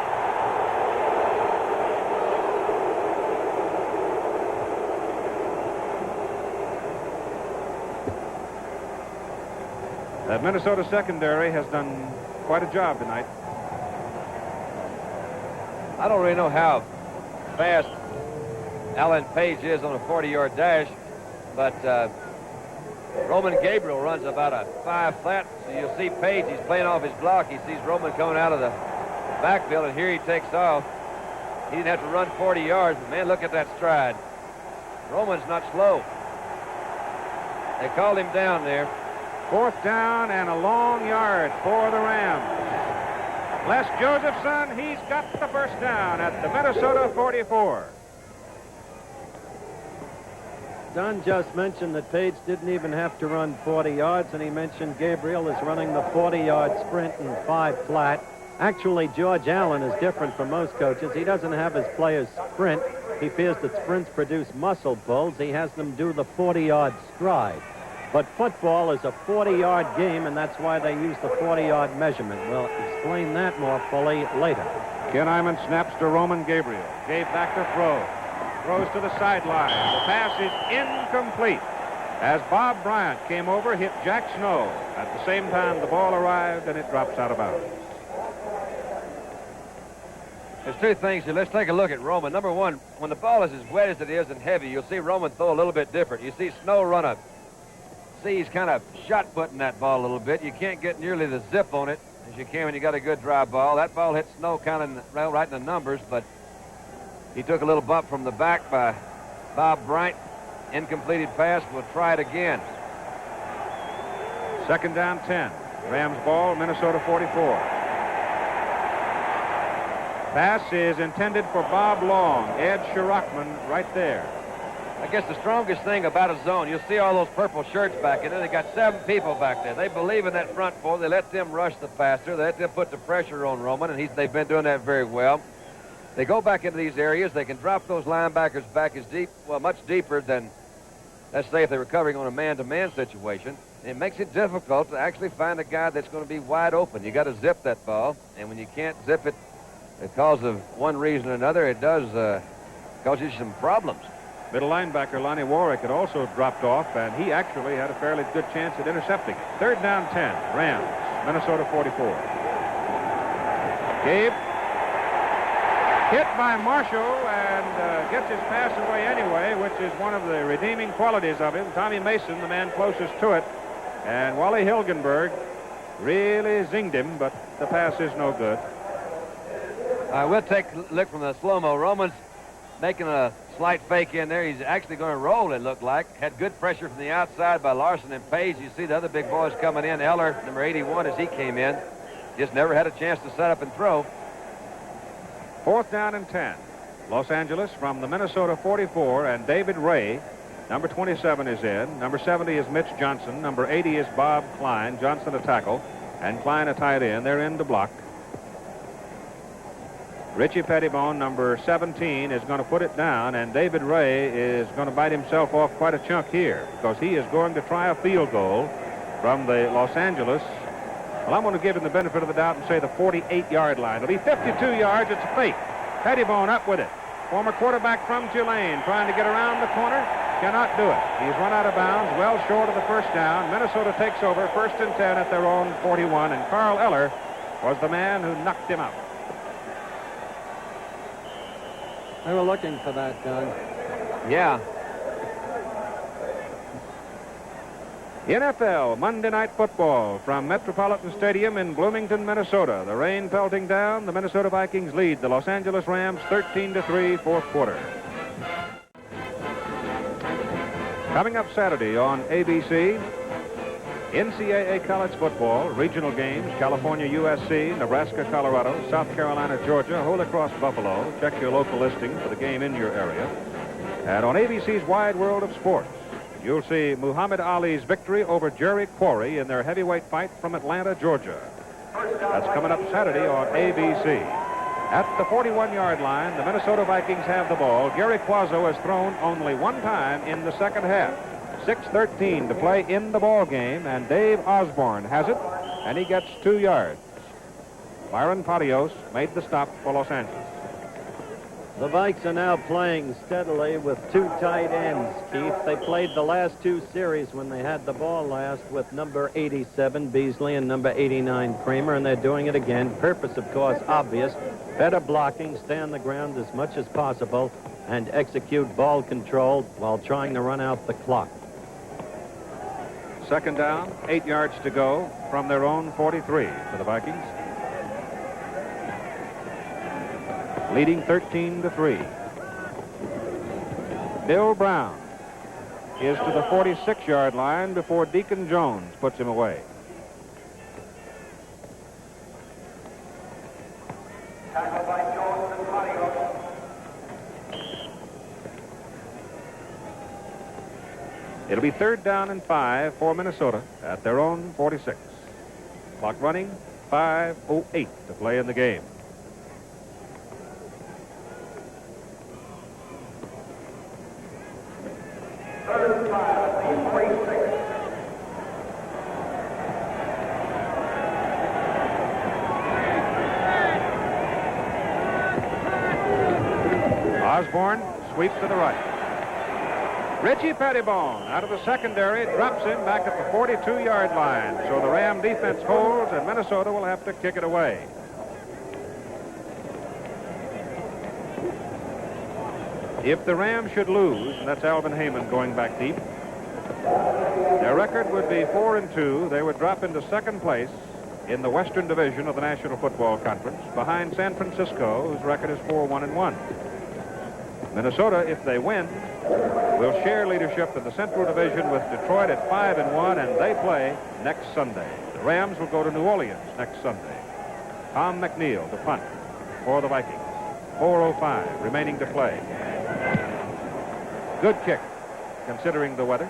[SPEAKER 2] That Minnesota secondary has done quite a job tonight.
[SPEAKER 3] I don't really know how fast Alan Page is on a 40-yard dash, but Roman Gabriel runs about a 5 flat. So you'll see Page, he's playing off his block. He sees Roman coming out of the backfield, and here he takes off. He didn't have to run 40 yards, but man, look at that stride. Roman's not slow. They called him down there.
[SPEAKER 2] Fourth down and a long yard for the Rams. Les Josephson, he's got the first down at the Minnesota 44.
[SPEAKER 1] Don just mentioned that Page didn't even have to run 40 yards, and he mentioned Gabriel is running the 40-yard sprint in 5 flat. Actually, George Allen is different from most coaches. He doesn't have his players sprint. He fears that sprints produce muscle pulls. He has them do the 40-yard stride. But football is a 40-yard game, and that's why they use the 40-yard measurement. We'll explain that more fully later.
[SPEAKER 2] Ken Iman snaps to Roman Gabriel. Gave back to throw. Throws to the sideline. The pass is incomplete. As Bob Bryant came over, hit Jack Snow. At the same time, the ball arrived, and it drops out of bounds.
[SPEAKER 3] There's 2 things here. Let's take a look at Roman. Number 1, when the ball is as wet as it is and heavy, you'll see Roman throw a little bit different. You see Snow run up. See, he's kind of shot-putting that ball a little bit. You can't get nearly the zip on it as you can when you got a good dry ball. That ball hit Snow kind of right in the numbers, but he took a little bump from the back by Bob Bryant. Incompleted pass. We'll try it again.
[SPEAKER 2] Second down 10. Rams ball, Minnesota 44. Pass is intended for Bob Long. Ed Shirachman right there.
[SPEAKER 3] I guess the strongest thing about a zone, you'll see all those purple shirts back in there. They got 7 people back there. They believe in that front 4. They let them rush the passer. They let them put the pressure on Roman, and they've been doing that very well. They go back into these areas. They can drop those linebackers back as deep, well, much deeper than, let's say, if they were covering on a man-to-man situation. It makes it difficult to actually find a guy that's going to be wide open. You got to zip that ball, and when you can't zip it because of one reason or another, it does cause you some problems.
[SPEAKER 2] Middle linebacker Lonnie Warwick had also dropped off, and he actually had a fairly good chance at intercepting it. 3rd down 10, Rams, Minnesota 44. Gabe hit by Marshall and gets his pass away anyway, which is one of the redeeming qualities of him. Tommy Mason, the man closest to it, and Wally Hilgenberg really zinged him, but the pass is no good.
[SPEAKER 3] We'll take a look from the slow-mo. Roman's making a slight fake in there. He's actually going to roll, it looked like. Had good pressure from the outside by Larson and Page. You see the other big boys coming in. Eller, number 81, as he came in. Just never had a chance to set up and throw.
[SPEAKER 2] 4th down and 10. Los Angeles from the Minnesota 44, and David Ray, number 27, is in. Number 70 is Mitch Johnson. Number 80 is Bob Klein. Johnson a tackle, and Klein a tight end. They're in to block. Richie Pettibone, number 17, is going to put it down, and David Ray is going to bite himself off quite a chunk here because he is going to try a field goal from the Los Angeles. Well, I'm going to give him the benefit of the doubt and say the 48-yard line. It'll be 52 yards. It's a fake. Pettibone up with it. Former quarterback from Tulane trying to get around the corner. Cannot do it. He's run out of bounds, well short of the 1st down. Minnesota takes over 1st and 10 at their own 41, and Carl Eller was the man who knocked him out.
[SPEAKER 1] They were looking for that, Doug.
[SPEAKER 3] Yeah.
[SPEAKER 2] NFL Monday Night Football from Metropolitan Stadium in Bloomington, Minnesota. The rain pelting down. The Minnesota Vikings lead the Los Angeles Rams 13-3, 4th quarter. Coming up Saturday on ABC, NCAA college football, regional games, California, USC, Nebraska, Colorado, South Carolina, Georgia, Holy Cross, Buffalo. Check your local listing for the game in your area. And on ABC's Wide World of Sports, you'll see Muhammad Ali's victory over Jerry Quarry in their heavyweight fight from Atlanta, Georgia. That's coming up Saturday on ABC. At the 41-yard line, the Minnesota Vikings have the ball. Gary Quazzo has thrown only one time in the 2nd half. 6:13 to play in the ball game, and Dave Osborne has it, and he gets 2 yards. Byron Patios made the stop for Los Angeles.
[SPEAKER 1] The Vikes are now playing steadily with 2 tight ends, Keith. They played the last 2 series when they had the ball last with number 87, Beasley, and number 89, Kramer, and they're doing it again. Purpose, of course, obvious. Better blocking, stay on the ground as much as possible, and execute ball control while trying to run out the clock.
[SPEAKER 2] 2nd down, 8 yards to go from their own 43 for the Vikings. Leading 13-3. Bill Brown is to the 46-yard line before Deacon Jones puts him away.
[SPEAKER 4] Tackled by Jones and Patios.
[SPEAKER 2] It'll be 3rd down and 5 for Minnesota at their own 46. Clock running, 5:08 to play in the game. Osborne sweeps to the right. Richie Pettibone out of the secondary drops him back at the 42-yard line. So the Ram defense holds, and Minnesota will have to kick it away. If the Rams should lose, and that's Alvin Heyman going back deep, their record would be 4-2. They would drop into 2nd place in the Western Division of the National Football Conference, behind San Francisco, whose record is 4-1-1. Minnesota, if they win, will share leadership in the Central Division with Detroit at 5-1, and they play next Sunday. The Rams will go to New Orleans next Sunday. Tom McNeil to punt for the Vikings. 4:05 remaining to play. Good kick, considering the weather.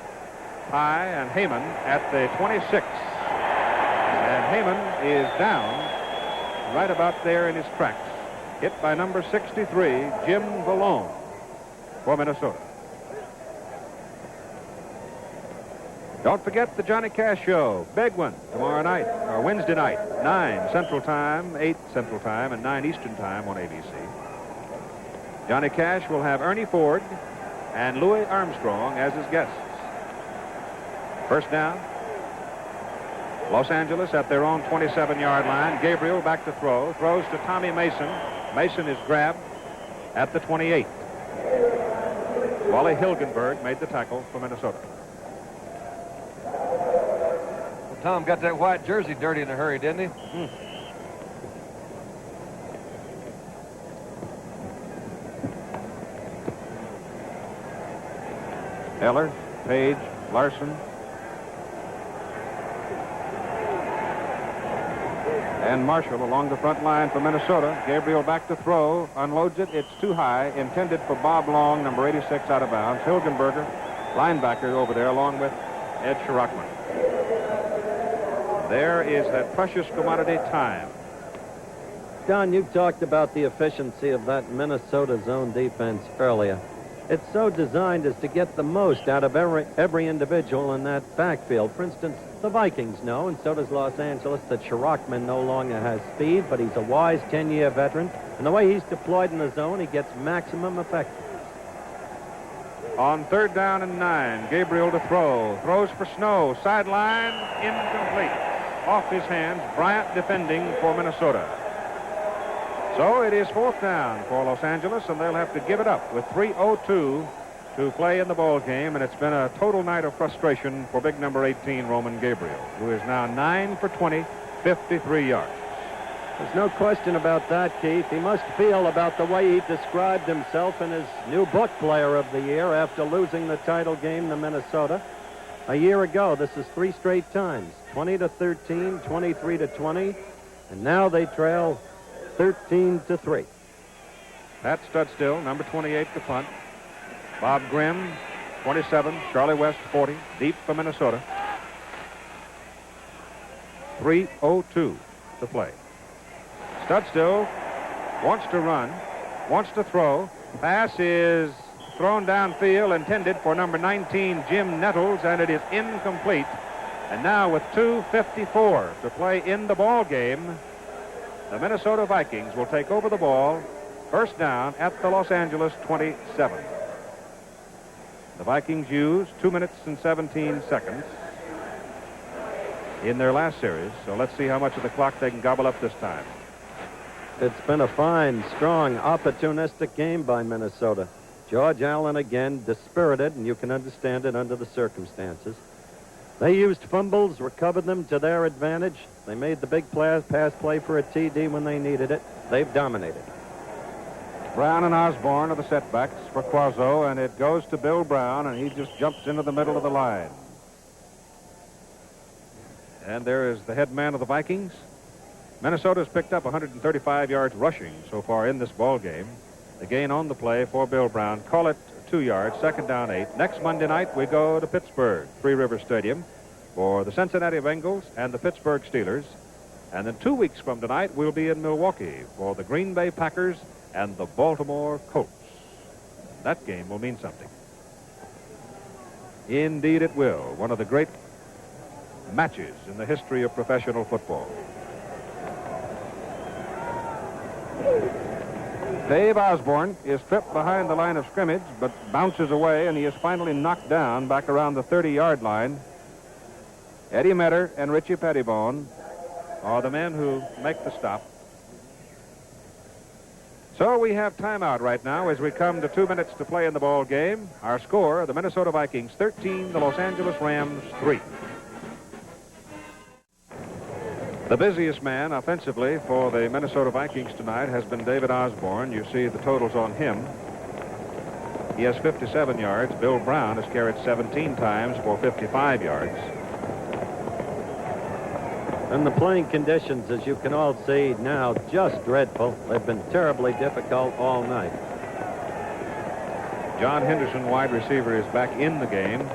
[SPEAKER 2] High, and Heyman at the 26. And Heyman is down right about there in his tracks. Hit by number 63, Jim Valone, for Minnesota. Don't forget the Johnny Cash Show. Big one tomorrow night, or Wednesday night, 9 Central Time, 8 Central Time, and 9 Eastern Time on ABC. Johnny Cash will have Ernie Ford and Louis Armstrong as his guests. First down. Los Angeles at their own 27-yard line. Gabriel back to throw. Throws to Tommy Mason. Mason is grabbed at the 28. Wally Hilgenberg made the tackle for Minnesota.
[SPEAKER 3] Well, Tom got that white jersey dirty in a hurry, didn't he?
[SPEAKER 2] Eller, Page, Larson, and Marshall along the front line for Minnesota. Gabriel back to throw, unloads it. It's too high, intended for Bob Long, number 86, out of bounds. Hilgenberger, linebacker over there, along with Ed Schrockman. There is that precious commodity, time.
[SPEAKER 1] Don, you talked about the efficiency of that Minnesota zone defense earlier. It's so designed as to get the most out of every individual in that backfield. For instance, the Vikings know, and so does Los Angeles, that Schrockman no longer has speed, but he's a wise 10-year veteran. And the way he's deployed in the zone, he gets maximum effectiveness.
[SPEAKER 2] On third down and 9, Gabriel to throw. Throws for Snow. Sideline, incomplete. Off his hands, Bryant defending for Minnesota. So it is fourth down for Los Angeles, and they'll have to give it up with 3:02 to play in the ball game, and it's been a total night of frustration for big number 18, Roman Gabriel, who is now 9 for 20, 53 yards.
[SPEAKER 1] There's no question about that, Keith. He must feel about the way he described himself in his new book, Player of the Year, after losing the title game to Minnesota. A year ago, this is 3 straight times, 20-13, 23-20, and now they trail 13-3.
[SPEAKER 2] Pat Studstill, number 28, to punt. Bob Grimm, 27. Charlie West, 40. Deep for Minnesota. 3:02 to play. Studstill wants to run, wants to throw. Pass is thrown downfield, intended for number 19, Jim Nettles, and it is incomplete. And now with 2:54 to play in the ball game, the Minnesota Vikings will take over the ball, first down at the Los Angeles 27. The Vikings used 2 minutes and 17 seconds in their last series, so let's see how much of the clock they can gobble up this time.
[SPEAKER 1] It's been a fine, strong, opportunistic game by Minnesota. George Allen again, dispirited, and you can understand it under the circumstances. They used fumbles, recovered them to their advantage. They made the big pass play for a TD when they needed it. They've dominated.
[SPEAKER 2] Brown and Osborne are the setbacks for Quazzo, and it goes to Bill Brown, and he just jumps into the middle of the line. And there is the head man of the Vikings. Minnesota's picked up 135 yards rushing so far in this ball game. The gain on the play for Bill Brown. Call it 2 yards, second down 8. Next Monday night, we go to Pittsburgh, Three River Stadium, for the Cincinnati Bengals and the Pittsburgh Steelers. And then 2 weeks from tonight, we'll be in Milwaukee for the Green Bay Packers and the Baltimore Colts. That game will mean something. Indeed it will. One of the great matches in the history of professional football. Dave Osborne is tripped behind the line of scrimmage, but bounces away, and he is finally knocked down back around the 30-yard line. Eddie Metter and Richie Pettibone are the men who make the stop. So we have timeout right now as we come to 2 minutes to play in the ball game. Our score, the Minnesota Vikings 13, the Los Angeles Rams 3. The busiest man offensively for the Minnesota Vikings tonight has been David Osborne. You see the totals on him. He has 57 yards. Bill Brown has carried 17 times for 55 yards.
[SPEAKER 1] And the playing conditions, as you can all see now, just dreadful. They've been terribly difficult all night.
[SPEAKER 2] John Henderson, wide receiver, is back in the game.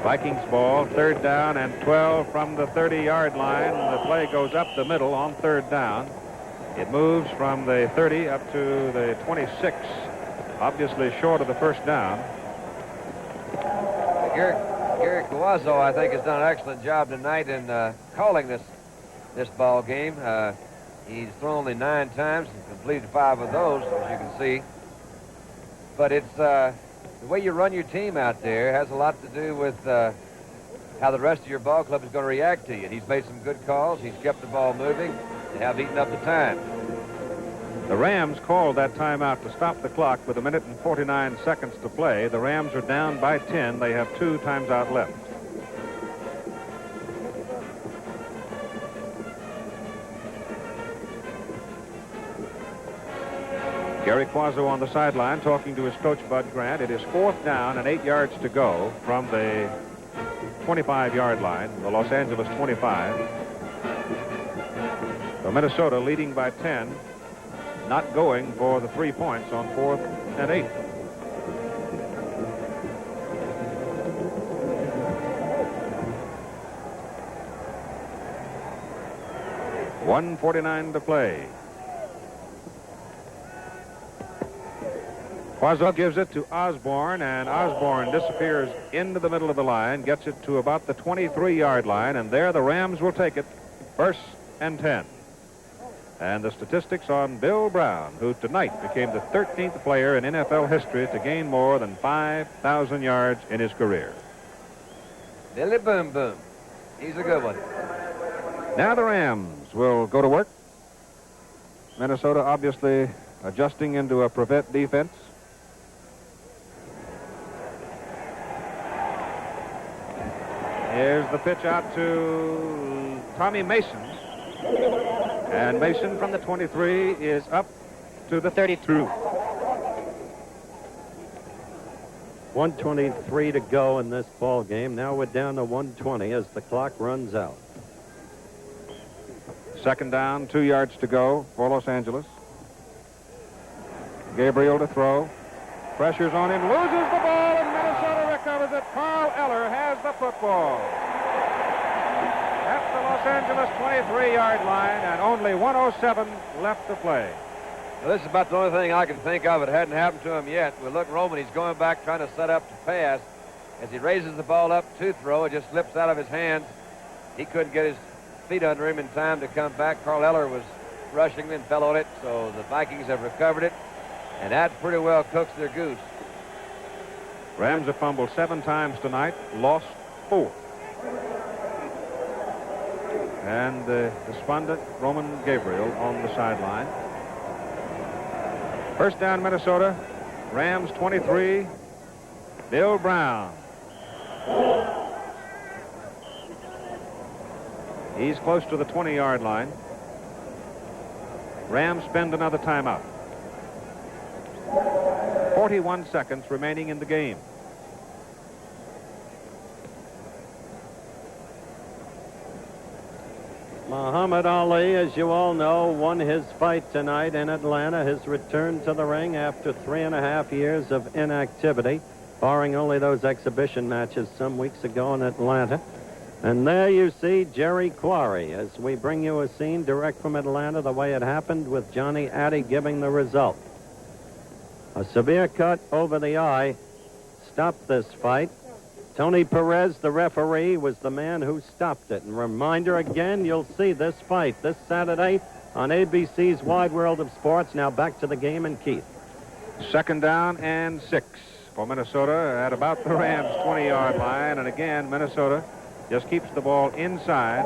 [SPEAKER 2] Vikings ball, third down and 12 from the 30-yard line. The play goes up the middle on third down. It moves from the 30 up to the 26, obviously short of the first down.
[SPEAKER 3] Gary Coazzo, I think, has done an excellent job tonight in calling this ball game. He's thrown only 9 times and completed 5 of those, as you can see. But it's the way you run your team out there has a lot to do with how the rest of your ball club is going to react to you. And he's made some good calls. He's kept the ball moving. They have eaten up the time.
[SPEAKER 2] The Rams called that timeout to stop the clock with 1 minute and 49 seconds to play. The Rams are down by 10. They have 2 times out left. Gary Coazzo on the sideline talking to his coach, Bud Grant. It is 4th down and 8 yards to go from the 25-yard line, the Los Angeles 25. So Minnesota leading by 10, not going for the 3 points on 4th and 8. .149 to play. Coazzo gives it to Osborne, and Osborne disappears into the middle of the line, gets it to about the 23-yard line, and there the Rams will take it, 1st and 10. And the statistics on Bill Brown, who tonight became the 13th player in NFL history to gain more than 5,000 yards in his career.
[SPEAKER 3] Billy Boom Boom. He's a good one.
[SPEAKER 2] Now the Rams will go to work. Minnesota obviously adjusting into a prevent defense. Here's the pitch out to Tommy Mason. And Mason from the 23 is up to the 32.
[SPEAKER 1] 1:23 to go in this ball game. Now we're down to 1:20 as the clock runs out.
[SPEAKER 2] 2nd down, 2 yards to go for Los Angeles. Gabriel to throw. Pressure's on him, loses the ball, and Minnesota recovers it. Carl Eller has the football. At the Los Angeles 23-yard line, and only 1:07 left to play.
[SPEAKER 3] Well, this is about the only thing I can think of. It hadn't happened to him yet. We look, Roman, he's going back trying to set up to pass. As he raises the ball up to throw, it just slips out of his hands. He couldn't get his feet under him in time to come back. Carl Eller was rushing and fell on it, so the Vikings have recovered it. And that pretty well cooks their goose.
[SPEAKER 2] Rams have fumbled 7 times tonight, lost 4. And the despondent Roman Gabriel on the sideline. 1st down, Minnesota. Rams 23. Bill Brown. He's close to the 20-yard line. Rams spend another timeout. 41 seconds remaining in the game.
[SPEAKER 1] Muhammad Ali, as you all know, won his fight tonight in Atlanta. His return to the ring after 3.5 years of inactivity, barring only those exhibition matches some weeks ago in Atlanta. And there you see Jerry Quarry as we bring you a scene direct from Atlanta, the way it happened, with Johnny Addy giving the result. A severe cut over the eye stopped this fight. Tony Perez, the referee, was the man who stopped it. And reminder again, you'll see this fight this Saturday on ABC's Wide World of Sports. Now back to the game, and Keith.
[SPEAKER 2] 2nd down and 6 for Minnesota at about the Rams' 20-yard line. And again, Minnesota just keeps the ball inside.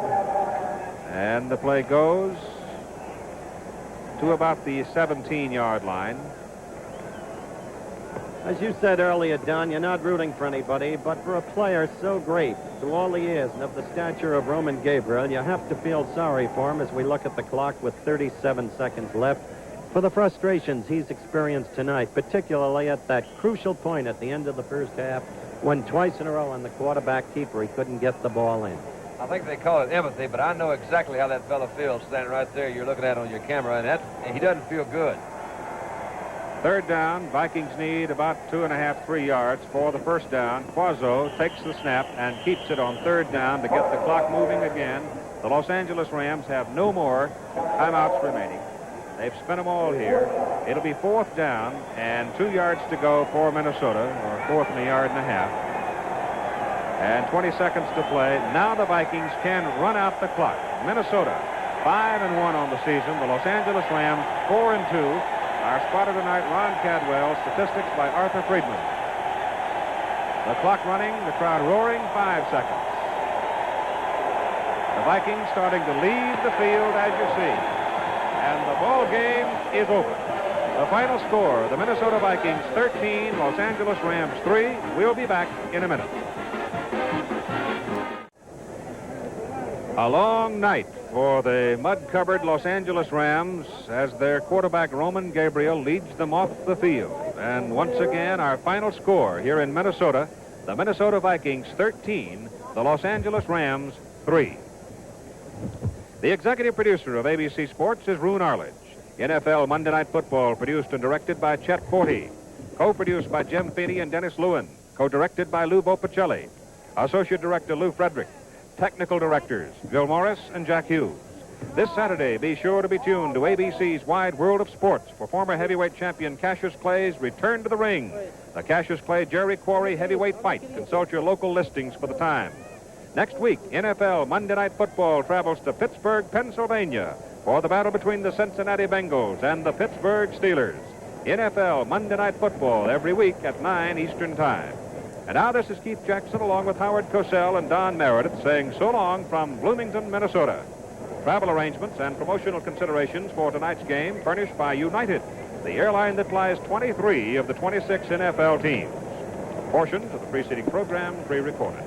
[SPEAKER 2] And the play goes to about the 17-yard line.
[SPEAKER 1] As you said earlier, Don, you're not rooting for anybody, but for a player so great through all the years and of the stature of Roman Gabriel, you have to feel sorry for him as we look at the clock with 37 seconds left for the frustrations he's experienced tonight, particularly at that crucial point at the end of the first half when twice in a row on the quarterback keeper he couldn't get the ball in.
[SPEAKER 3] I think they call it empathy, but I know exactly how that fella feels standing right there. You're looking at it on your camera, and he doesn't feel good.
[SPEAKER 2] 3rd down, Vikings need about 2.5, 3 yards for the 1st down. Coazzo takes the snap and keeps it on 3rd down to get the clock moving again. The Los Angeles Rams have no more timeouts remaining. They've spent them all here. It'll be 4th down and 2 yards to go for Minnesota, or 4th and a yard and a half. And 20 seconds to play. Now the Vikings can run out the clock. Minnesota, 5-1 on the season. The Los Angeles Rams, 4-2. Our spotter tonight, Ron Cadwell. Statistics by Arthur Friedman. The clock running, the crowd roaring, 5 seconds. The Vikings starting to leave the field, as you see. And the ball game is over. The final score, the Minnesota Vikings 13, Los Angeles Rams 3. We'll be back in a minute. A long night for the mud-covered Los Angeles Rams as their quarterback Roman Gabriel leads them off the field. And once again, our final score here in Minnesota, the Minnesota Vikings 13, the Los Angeles Rams 3. The executive producer of ABC Sports is Roone Arledge. NFL Monday Night Football produced and directed by Chet Forte. Co-produced by Jim Feeney and Dennis Lewin. Co-directed by Lou Bopicelli. Associate Director Lou Frederick. Technical directors, Bill Morris and Jack Hughes. This Saturday, be sure to be tuned to ABC's Wide World of Sports for former heavyweight champion Cassius Clay's return to the ring. The Cassius Clay Jerry Quarry heavyweight fight. Consult your local listings for the time. Next week, NFL Monday Night Football travels to Pittsburgh, Pennsylvania for the battle between the Cincinnati Bengals and the Pittsburgh Steelers. NFL Monday Night Football every week at 9 Eastern Time. And now this is Keith Jackson along with Howard Cosell and Don Meredith saying so long from Bloomington, Minnesota. Travel arrangements and promotional considerations for tonight's game furnished by United, the airline that flies 23 of the 26 NFL teams. Portions of the preceding program pre-recorded.